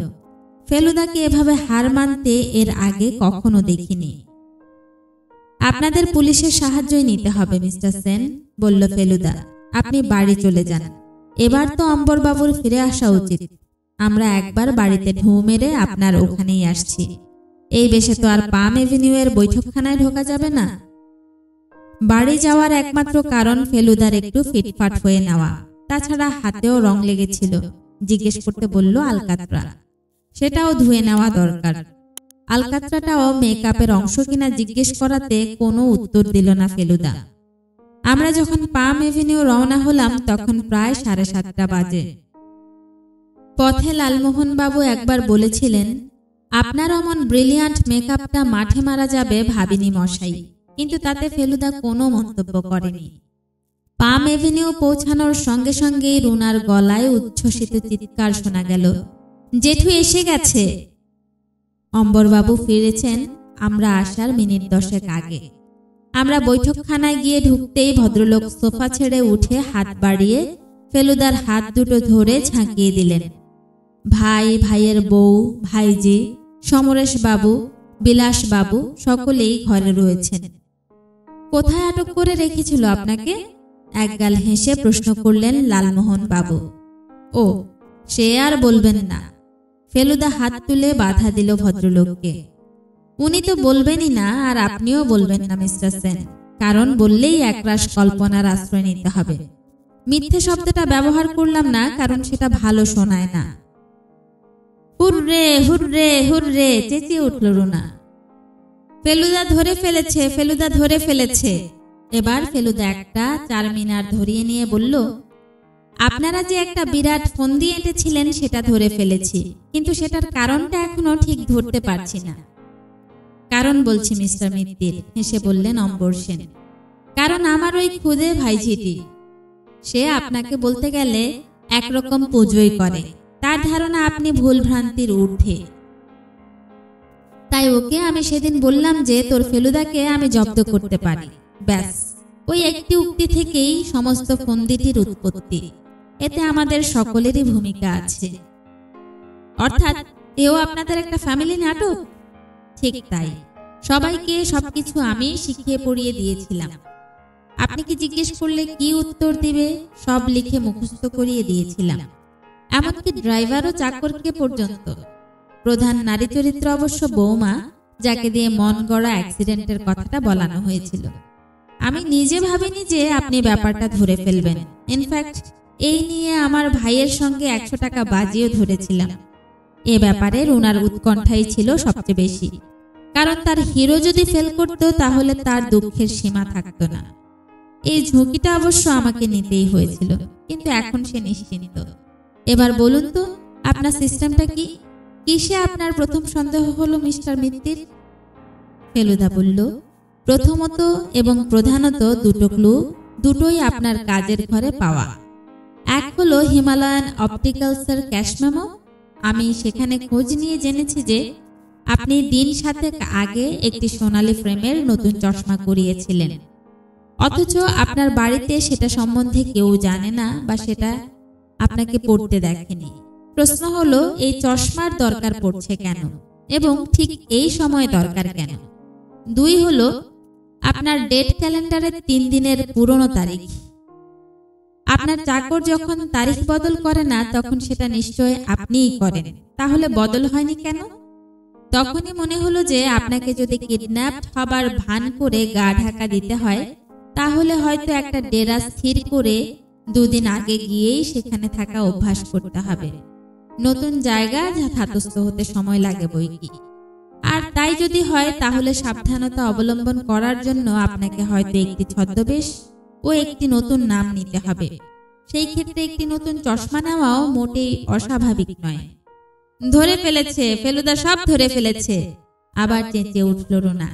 ফেলুদাকে এভাবে হার মানতে এর আগে কখনো দেখিনি। আপনাদের পুলিশের সাহায্যই নিতে হবে মিস্টার সেন, বলল ফেলুদা। আপনি বাড়ি চলে যান। এবার তো অম্বরবাবুর ফিরে আসা উচিত। আমরা একবার বাড়িতে ঢু মেরে আপনার ওখানেই আসছি। এই বেশে তো আর পাম এভিনিউ এর বৈঠকখানায় ঢোকা যাবে না। বাড়ি যাওয়ার একমাত্র কারণ ফেলুদার একটু ফিটফাট হয়ে নেওয়া। তাছাড়া হাতেও রং লেগেছিল। জিজ্ঞেস করতে বলল আলকাতরা। সেটাও ধুয়ে নেওয়া দরকার। আলকাতরাটাও মেকআপের অংশ কিনা জিজ্ঞেস করাতে কোনো উত্তর দিল না ফেলুদা। আমরা যখন পাম এভিনিউ রওনা হলাম তখন প্রায় 7:30 বাজে। পথে লালমোহন বাবু একবার বলেছিলেন, আপনার অমন ব্রিলিয়ান্ট মেকআপটা মাঠে মারা যাবে ভাবিনি মশাই। কিন্তু তাতে ফেলুদা কোনো মন্তব্য করেনি। পাম এভিনিউ পৌঁছানোর সঙ্গে সঙ্গেই রুনার গলায় উচ্ছ্বসিত চিৎকার শোনা গেল, জেঠু এসে গেছে। অম্বরবাবু ফিরেছেন আমরা আসার মিনিট 10 আগে। আমরা বৈঠকখানায় গিয়ে ঢুকতেই ভদ্রলোক সোফা ছেড়ে উঠে হাত বাড়িয়ে ফেলুদার হাত দুটো ধরে ঝাঁকিয়ে দিলেন। ভাই, ভাইয়ের বউ, ভাইজি, সমরেশ বাবু, বিলাস বাবু সকলেই ঘরে রয়েছেন। কোথায় আটক করে রেখেছিল আপনাকে? একগাল হেসে প্রশ্ন করলেন লালমোহন বাবু। ও, সে আর বলবেন না। ফেলুদা হাত তুলে বাধা দিল ভদ্রলোককে। উনি তো বলবেনই না, আর আপনিও বলবেন না মিস্টার সেন। কারণ বললেই একরাশ কল্পনার আশ্রয় নিতে হবে। মিথ্যে শব্দটা ব্যবহার করলাম না, কারণ সেটা ভালো শোনায় না। হুররে হুররে হুররে চেঁচিয়ে উঠল রুনা। ফেলুদা ধরে ফেলেছে, ফেলুদা ধরে ফেলেছে। এবার ফেলুদা একটা চারমিনার ধরিয়ে নিয়ে বলল, আপনারা যে একটা বিরাট ফন্দি এঁটেছিলেন সেটা ধরে ফেলেছি, কিন্তু সেটার কারণটা এখনো ঠিক ধরতে পারছি না। কারণ বলছি মিস্টার মিত্তির, হেসে বললেন অম্বর সেন। কারণ আমার ওই খুদে ভাইঝিটি, সে আপনাকে বলতে গেলে একরকম পুজোই করে। তার ধারণা আপনি ভুল ভ্রান্তির ঊর্ধ্বে। তাই ওকে আমি সেদিন বললাম যে তোর ফেলুদাকে আমি জব্দ করতে পারি। ব্যাস, ওই একটি উক্তি থেকেই সমস্ত ফন্দিটির উৎপত্তি। এতে আমাদের সকলেরই ভূমিকা আছে। অর্থাৎ এও আপনাদের একটা ফ্যামিলি নাটক? ঠিক তাই। সবাইকে সবকিছু আমি শিখিয়ে পড়িয়ে দিয়েছিলাম। আপনি কি জিজ্ঞেস করলে কি উত্তর দিবে সব লিখে মুখস্থ করিয়ে দিয়েছিলাম। এমনকি ড্রাইভার ও চাকরকে পর্যন্ত। প্রধান নারী চরিত্র অবশ্য বৌমা, যাকে দিয়ে মন গড়া অ্যাক্সিডেন্টের কথাটা বলানো হয়েছিল। আমি নিজে ভাবিনি যে আপনি ব্যাপারটা ধরে ফেলবেন। ইনফ্যাক্ট এই নিয়ে আমার ভাইয়ের সঙ্গে 100 টাকা বাজিও ধরেছিলাম। এ ব্যাপারে রুনার উৎকণ্ঠাই ছিল সবচেয়ে বেশি। কারণ তার হিরো যদি ফেল করত তাহলে তার দুঃখের সীমা থাকতো না। এই ঝুঁকিটা অবশ্য আমাকে নিতেই হয়েছিল, কিন্তু এখন সে নিশ্চিন্ত। এবার বলুন তো, আপনার সিস্টেমটা কি? কিসে আপনার প্রথম সন্দেহ হলো মিস্টার মিত্তির? ফেলুদা বলল, প্রথমত এবং প্রধানত দুটো ক্লু, দুটোই আপনার কাজের ঘরে পাওয়া। এক হলো হিমালয়ান অপটিক্যালসের ক্যাশ মেমো। আমি সেখানে খোঁজ নিয়ে জেনেছি যে আপনি দিন 7 আগে একটি সোনালী ফ্রেমের নতুন চশমা করিয়েছিলেন, অথচ আপনার বাড়িতে সেটা সম্বন্ধে কেউ জানে না বা সেটা আপনাকে পড়তে দেখেনি। প্রশ্ন হলো এই চশমার দরকার পড়ছে কেন এবং ঠিক এই সময় দরকার কেন। 2 হলো আপনার ডেট ক্যালেন্ডারে 3 দিনের পুরনো তারিখ। আপনার চাকর যখন তারিখ বদল করে না তখন সেটা নিশ্চয় আপনিই করেন, তাহলে বদল হয়নি কেন? তখনই মনে হলো যে আপনাকে যদি কিডন্যাপড হবার ভান করে গা ঢাকা দিতে হয় তাহলে হয়তো একটা ডেরা স্থির করে 2 দিন আগে গিয়েই সেখানে থাকা অভ্যাস করতে হবে। নতুন জায়গা যা ধাতস্থ হতে সময় লাগে বই কি। আর তাই যদি হয় তাহলে সাবধানতা অবলম্বন করার জন্য আপনাকে হয়তো একটি ছদ্মবেশ ও একটি নতুন নাম নিতে হবে। সেই ক্ষেত্রে একটি নতুন চশমা নেওয়াও মোটেই অস্বাভাবিক নয়। ধরে ফেলেছে ফেলুদা, সব ধরে ফেলেছে, আবার চেঁচিয়ে উঠল রুনা।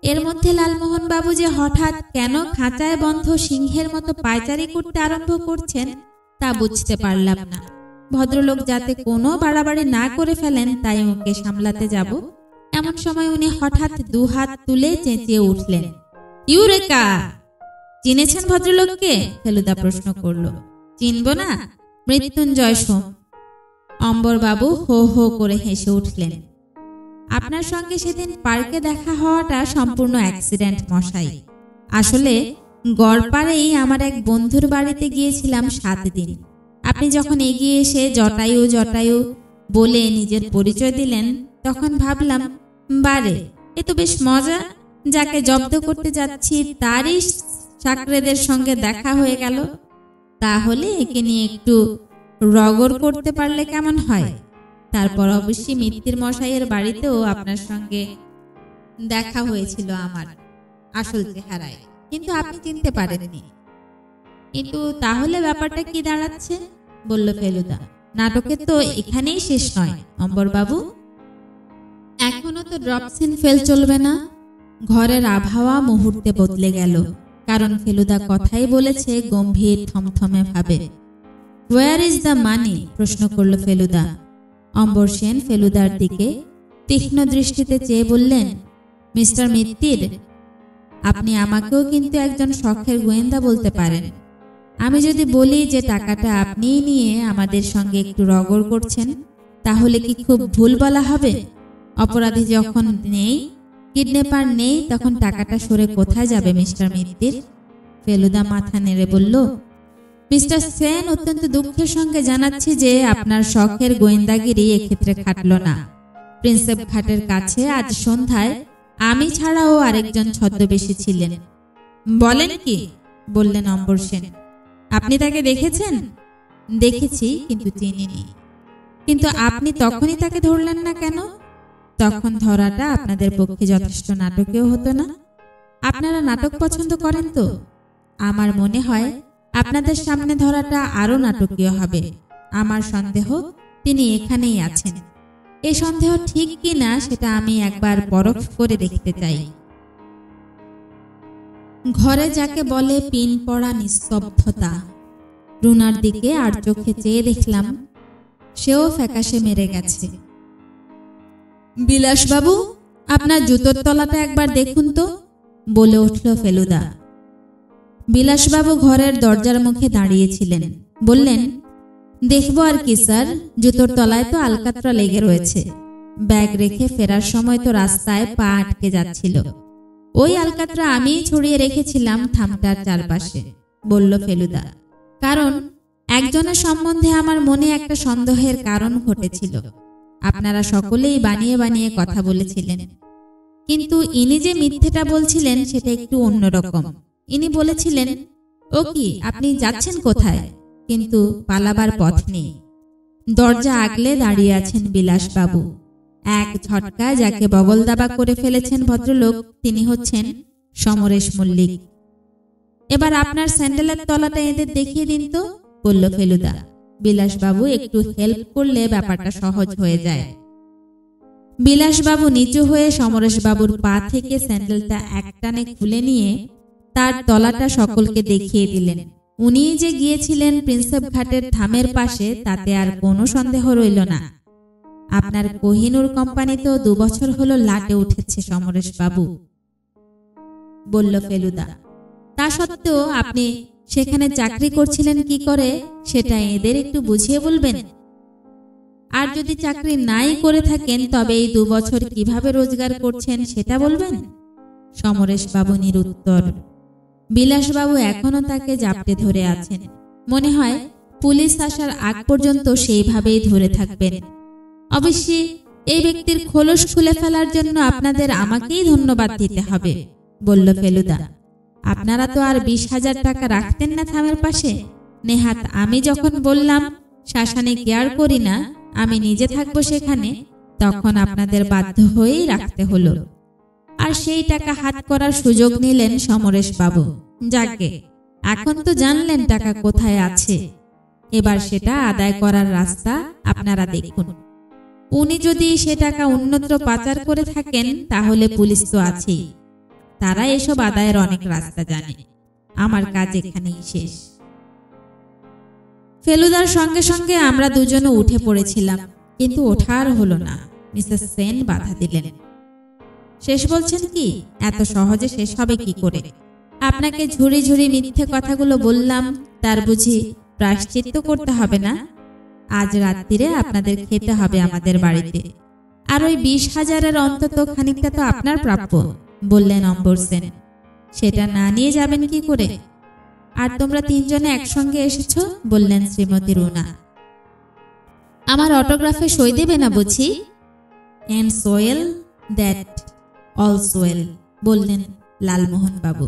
এর মধ্যে লালমোহন বাবু যে হঠাৎ কেন খাঁচায় বন্ধ সিংহের মতো পায়চারি করতে আরম্ভ করছেন তা বুঝতে পারলাম না। ভদ্রলোক যাতে কোনো বাড়াবাড়ি না করে ফেলেন তাই ওকে সামলাতে যাব এমন সময় উনি হঠাৎ 2 হাত তুলে চেঁচিয়ে উঠলেন, ইউরেকা! চিনেছেন ভদ্রলোককে? ফেলুদা প্রশ্ন করল। চিনব না? মৃত্যুঞ্জয় সোম। অম্বরবাবু হো হো করে হেসে উঠলেন। আপনার সঙ্গে সেদিন পার্কে দেখা হওয়াটা সম্পূর্ণ অ্যাক্সিডেন্ট মশাই। আসলে গড়পাড়েই আমার এক বন্ধুর বাড়িতে গিয়েছিলাম 7 দিন। আপনি যখন এগিয়ে এসে জটায়ু জটায়ু বলে নিজের পরিচয় দিলেন তখন ভাবলাম, বারে এ তো বেশ মজা, যাকে জব্দ করতে যাচ্ছি তারই চাকরেদের সঙ্গে দেখা হয়ে গেল। তাহলে একে নিয়ে একটু রগর করতে পারলে কেমন হয়? তারপর অবশ্যই মিত্তির মশাইয়ের বাড়িতেও আপনার সঙ্গে দেখা হয়েছিল আমার আসল চেহারায়, কিন্তু আপনি চিনতে পারেননি। কিন্তু তাহলে ব্যাপারটা কি দাঁড়াচ্ছে? বলল ফেলুদা। নাটকে তো এখানেই শেষ নয় অম্বরবাবু, এখনো তো ড্রপ সিন ফেল চলবে না। ঘরের আবহাওয়া মুহূর্তে বদলে গেল, কারণ ফেলুদা কথাই বলেছে গম্ভীর থমথমে ভাবে। Where is the money? প্রশ্ন করল ফেলুদা। অম্বর সেন ফেলুদার দিকে তীক্ষ্ণ দৃষ্টিতে চেয়ে বললেন, মিস্টার মিত্তির, আপনি আমাকেও কিন্তু একজন শখের গোয়েন্দা বলতে পারেন। আমি যদি বলি যে টাকাটা আপনিই নিয়ে আমাদের সঙ্গে একটু রগড় করছেন তাহলে কি খুব ভুল বলা হবে? অপরাধী যখন নেই, কিডন্যাপার নেই, তখন টাকাটা সরে কোথায় যাবে মিস্টার মিত্তির? ফেলুদা মাথা নেড়ে বলল, মিস্টার সেন, অত্যন্ত দুঃখের সঙ্গে জানাচ্ছি যে আপনার শখের গোয়েন্দাগিরি এক্ষেত্রে খাটল না। প্রিন্সেপ ঘাটের কাছে আজ সন্ধ্যায় আমি ছাড়াও আরেকজন ছদ্মবেশী ছিলেন। বলেন কি? বললেন অম্বর সেন। আপনি তাকে দেখেছেন? দেখেছি, কিন্তু চিনিনি। কিন্তু আপনি তখনই তাকে ধরলেন না কেন? তখন ধরাটা আপনাদের পক্ষে যথেষ্ট নাটকীয় হতো না? আপনারা নাটক পছন্দ করেন তো? আমার মনে হয় আপনাদের সামনে ধরাটা আরো নাটকীয় হবে। আমার সন্দেহ তিনি এখানেই আছেন। এই সন্দেহ ঠিক কিনা সেটা আমি একবার পরখ করে দেখতে চাই। ঘরে যাকে বলে পিন পড়া নিস্তব্ধতা। রুনার দিকে আর চোখে চেয়ে দেখলাম সেও ফ্যাকাশে মেরে গেছে। বিলাসবাবু, আপনার জুতোর তলাটা একবার দেখুন তো, বলে উঠল ফেলুদা। বিলাসবাবু ঘরের দরজার মুখে দাঁড়িয়েছিলেন। বললেন, দেখবো আর কি স্যার, জুতোর তলায় তো আলকাতরা লেগে রয়েছে। ব্যাগ রেখে ফেরার সময় তো রাস্তায় পা আটকে যাচ্ছিল। ওই আলকাতরা আমিই ছড়িয়ে রেখেছিলাম থামটার চারপাশে, বলল ফেলুদা। কারণ একজনের সম্বন্ধে আমার মনে একটা সন্দেহের কারণ ঘটেছিল। আপনারা সকলেই বানিয়ে বানিয়ে কথা বলেছিলেন, কিন্তু ইনি যে মিথ্যেটা বলছিলেন সেটা একটু অন্যরকম। ইনি বলেছিলেন, ও কি, আপনি যাচ্ছেন কোথায়? কিন্তু পালাবার পথ নেই। দরজা আগলে দাঁড়িয়ে আছেন বিলাসবাবু। এক ঝটকায় যাকে বগলদাবা করে ফেলেছেন ভদ্রলোক, তিনি হচ্ছেন সমরেশ মল্লিক। এবার আপনার স্যান্ডেলের তলাটা এদের দেখিয়ে দিন তো, বলল ফেলুদা। বিলাসবাবু একটু হেল্প করলে ব্যাপারটা সহজ হয়ে যায়। বিলাসবাবু নিচু হয়ে সমরেশবাবুর পা থেকে স্যান্ডেলটা একটানে খুলে নিয়ে তার তলাটা সকলকে দেখিয়ে দিলেন। উনি যে গিয়েছিলেন প্রিন্সেপ ঘাটের থামের পাশে তাতে আর কোনো সন্দেহ রইল না। আপনার কোহিনূর কোম্পানিতেও 2 বছর হলো লাটে উঠেছে সমরেশবাবু, বলল ফেলুদা। তা সত্ত্বেও আপনি সেখানে চাকরি করছিলেন কি করে সেটা এদের একটু বুঝিয়ে বলবেন। আর যদি চাকরি নাই করে থাকেন তবে এই 2 বছর কিভাবে রোজগার করছেন সেটা বলবেন? সমরেশবাবু নিরুত্তর। বিলাসবাবু এখনো তাকে জাপটে ধরে আছেন। মনে হয় পুলিশ আসার আগ পর্যন্ত সেইভাবেই ধরে থাকবেন। অবশ্যই এই ব্যক্তির খোলস খুলে ফেলার জন্য আপনাদের আমাকেই ধন্যবাদ দিতে হবে, বলল ফেলুদা। আপনারা তো আর 20,000 টাকা রাখতেন না থামের পাশে। নেহাত আমি যখন বললাম শ্মশানে কেয়ার করি না, আমি নিজে থাকবো সেখানে, তখন আপনাদের বাধ্য হয়েই রাখতে হলো। আর সেই টাকা হাত করার সুযোগ নিলেন সমরেশবাবু। যাকে এখন তো জানলেন টাকা কোথায় আছে, এবার সেটা আদায় করার রাস্তা আপনারা দেখুন। উনি যদি সে টাকা অন্যত্র পাচার করে থাকেন তাহলে পুলিশ তো আছেই, তারা এসব আদায়ের অনেক রাস্তা জানে। আমার কাজ এখানেই শেষ। ফেলুদার সঙ্গে সঙ্গে আমরা দুজনে উঠে পড়েছিলাম, কিন্তু ওঠার হলো না। মিসেস সেন বাধা দিলেন। শেষ বলছেন কি? এত সহজে শেষ হবে কি করে? আপনাকে ঝুড়ি ঝুড়ি মিথ্যে কথাগুলো বললাম, তার বুঝি প্রায়শ্চিত্ত করতে হবে না? আজ রাত্রিরে আপনাদের খেতে হবে আমাদের বাড়িতে, আর ওই 20,000-এর অন্তত খানিকটা তো আপনার প্রাপ্য, বললেন অম্বর সেন। সেটা না নিয়ে যাবেন কি করে? আর তোমরা 3 জনে একসঙ্গে এসেছো, বললেন শ্রীমতী রুনা। আমার অটোগ্রাফে সই দেবে না বুঝি? এন্ড সোয়েল দ্যাট অলসোয়েল, বললেন লালমোহন বাবু।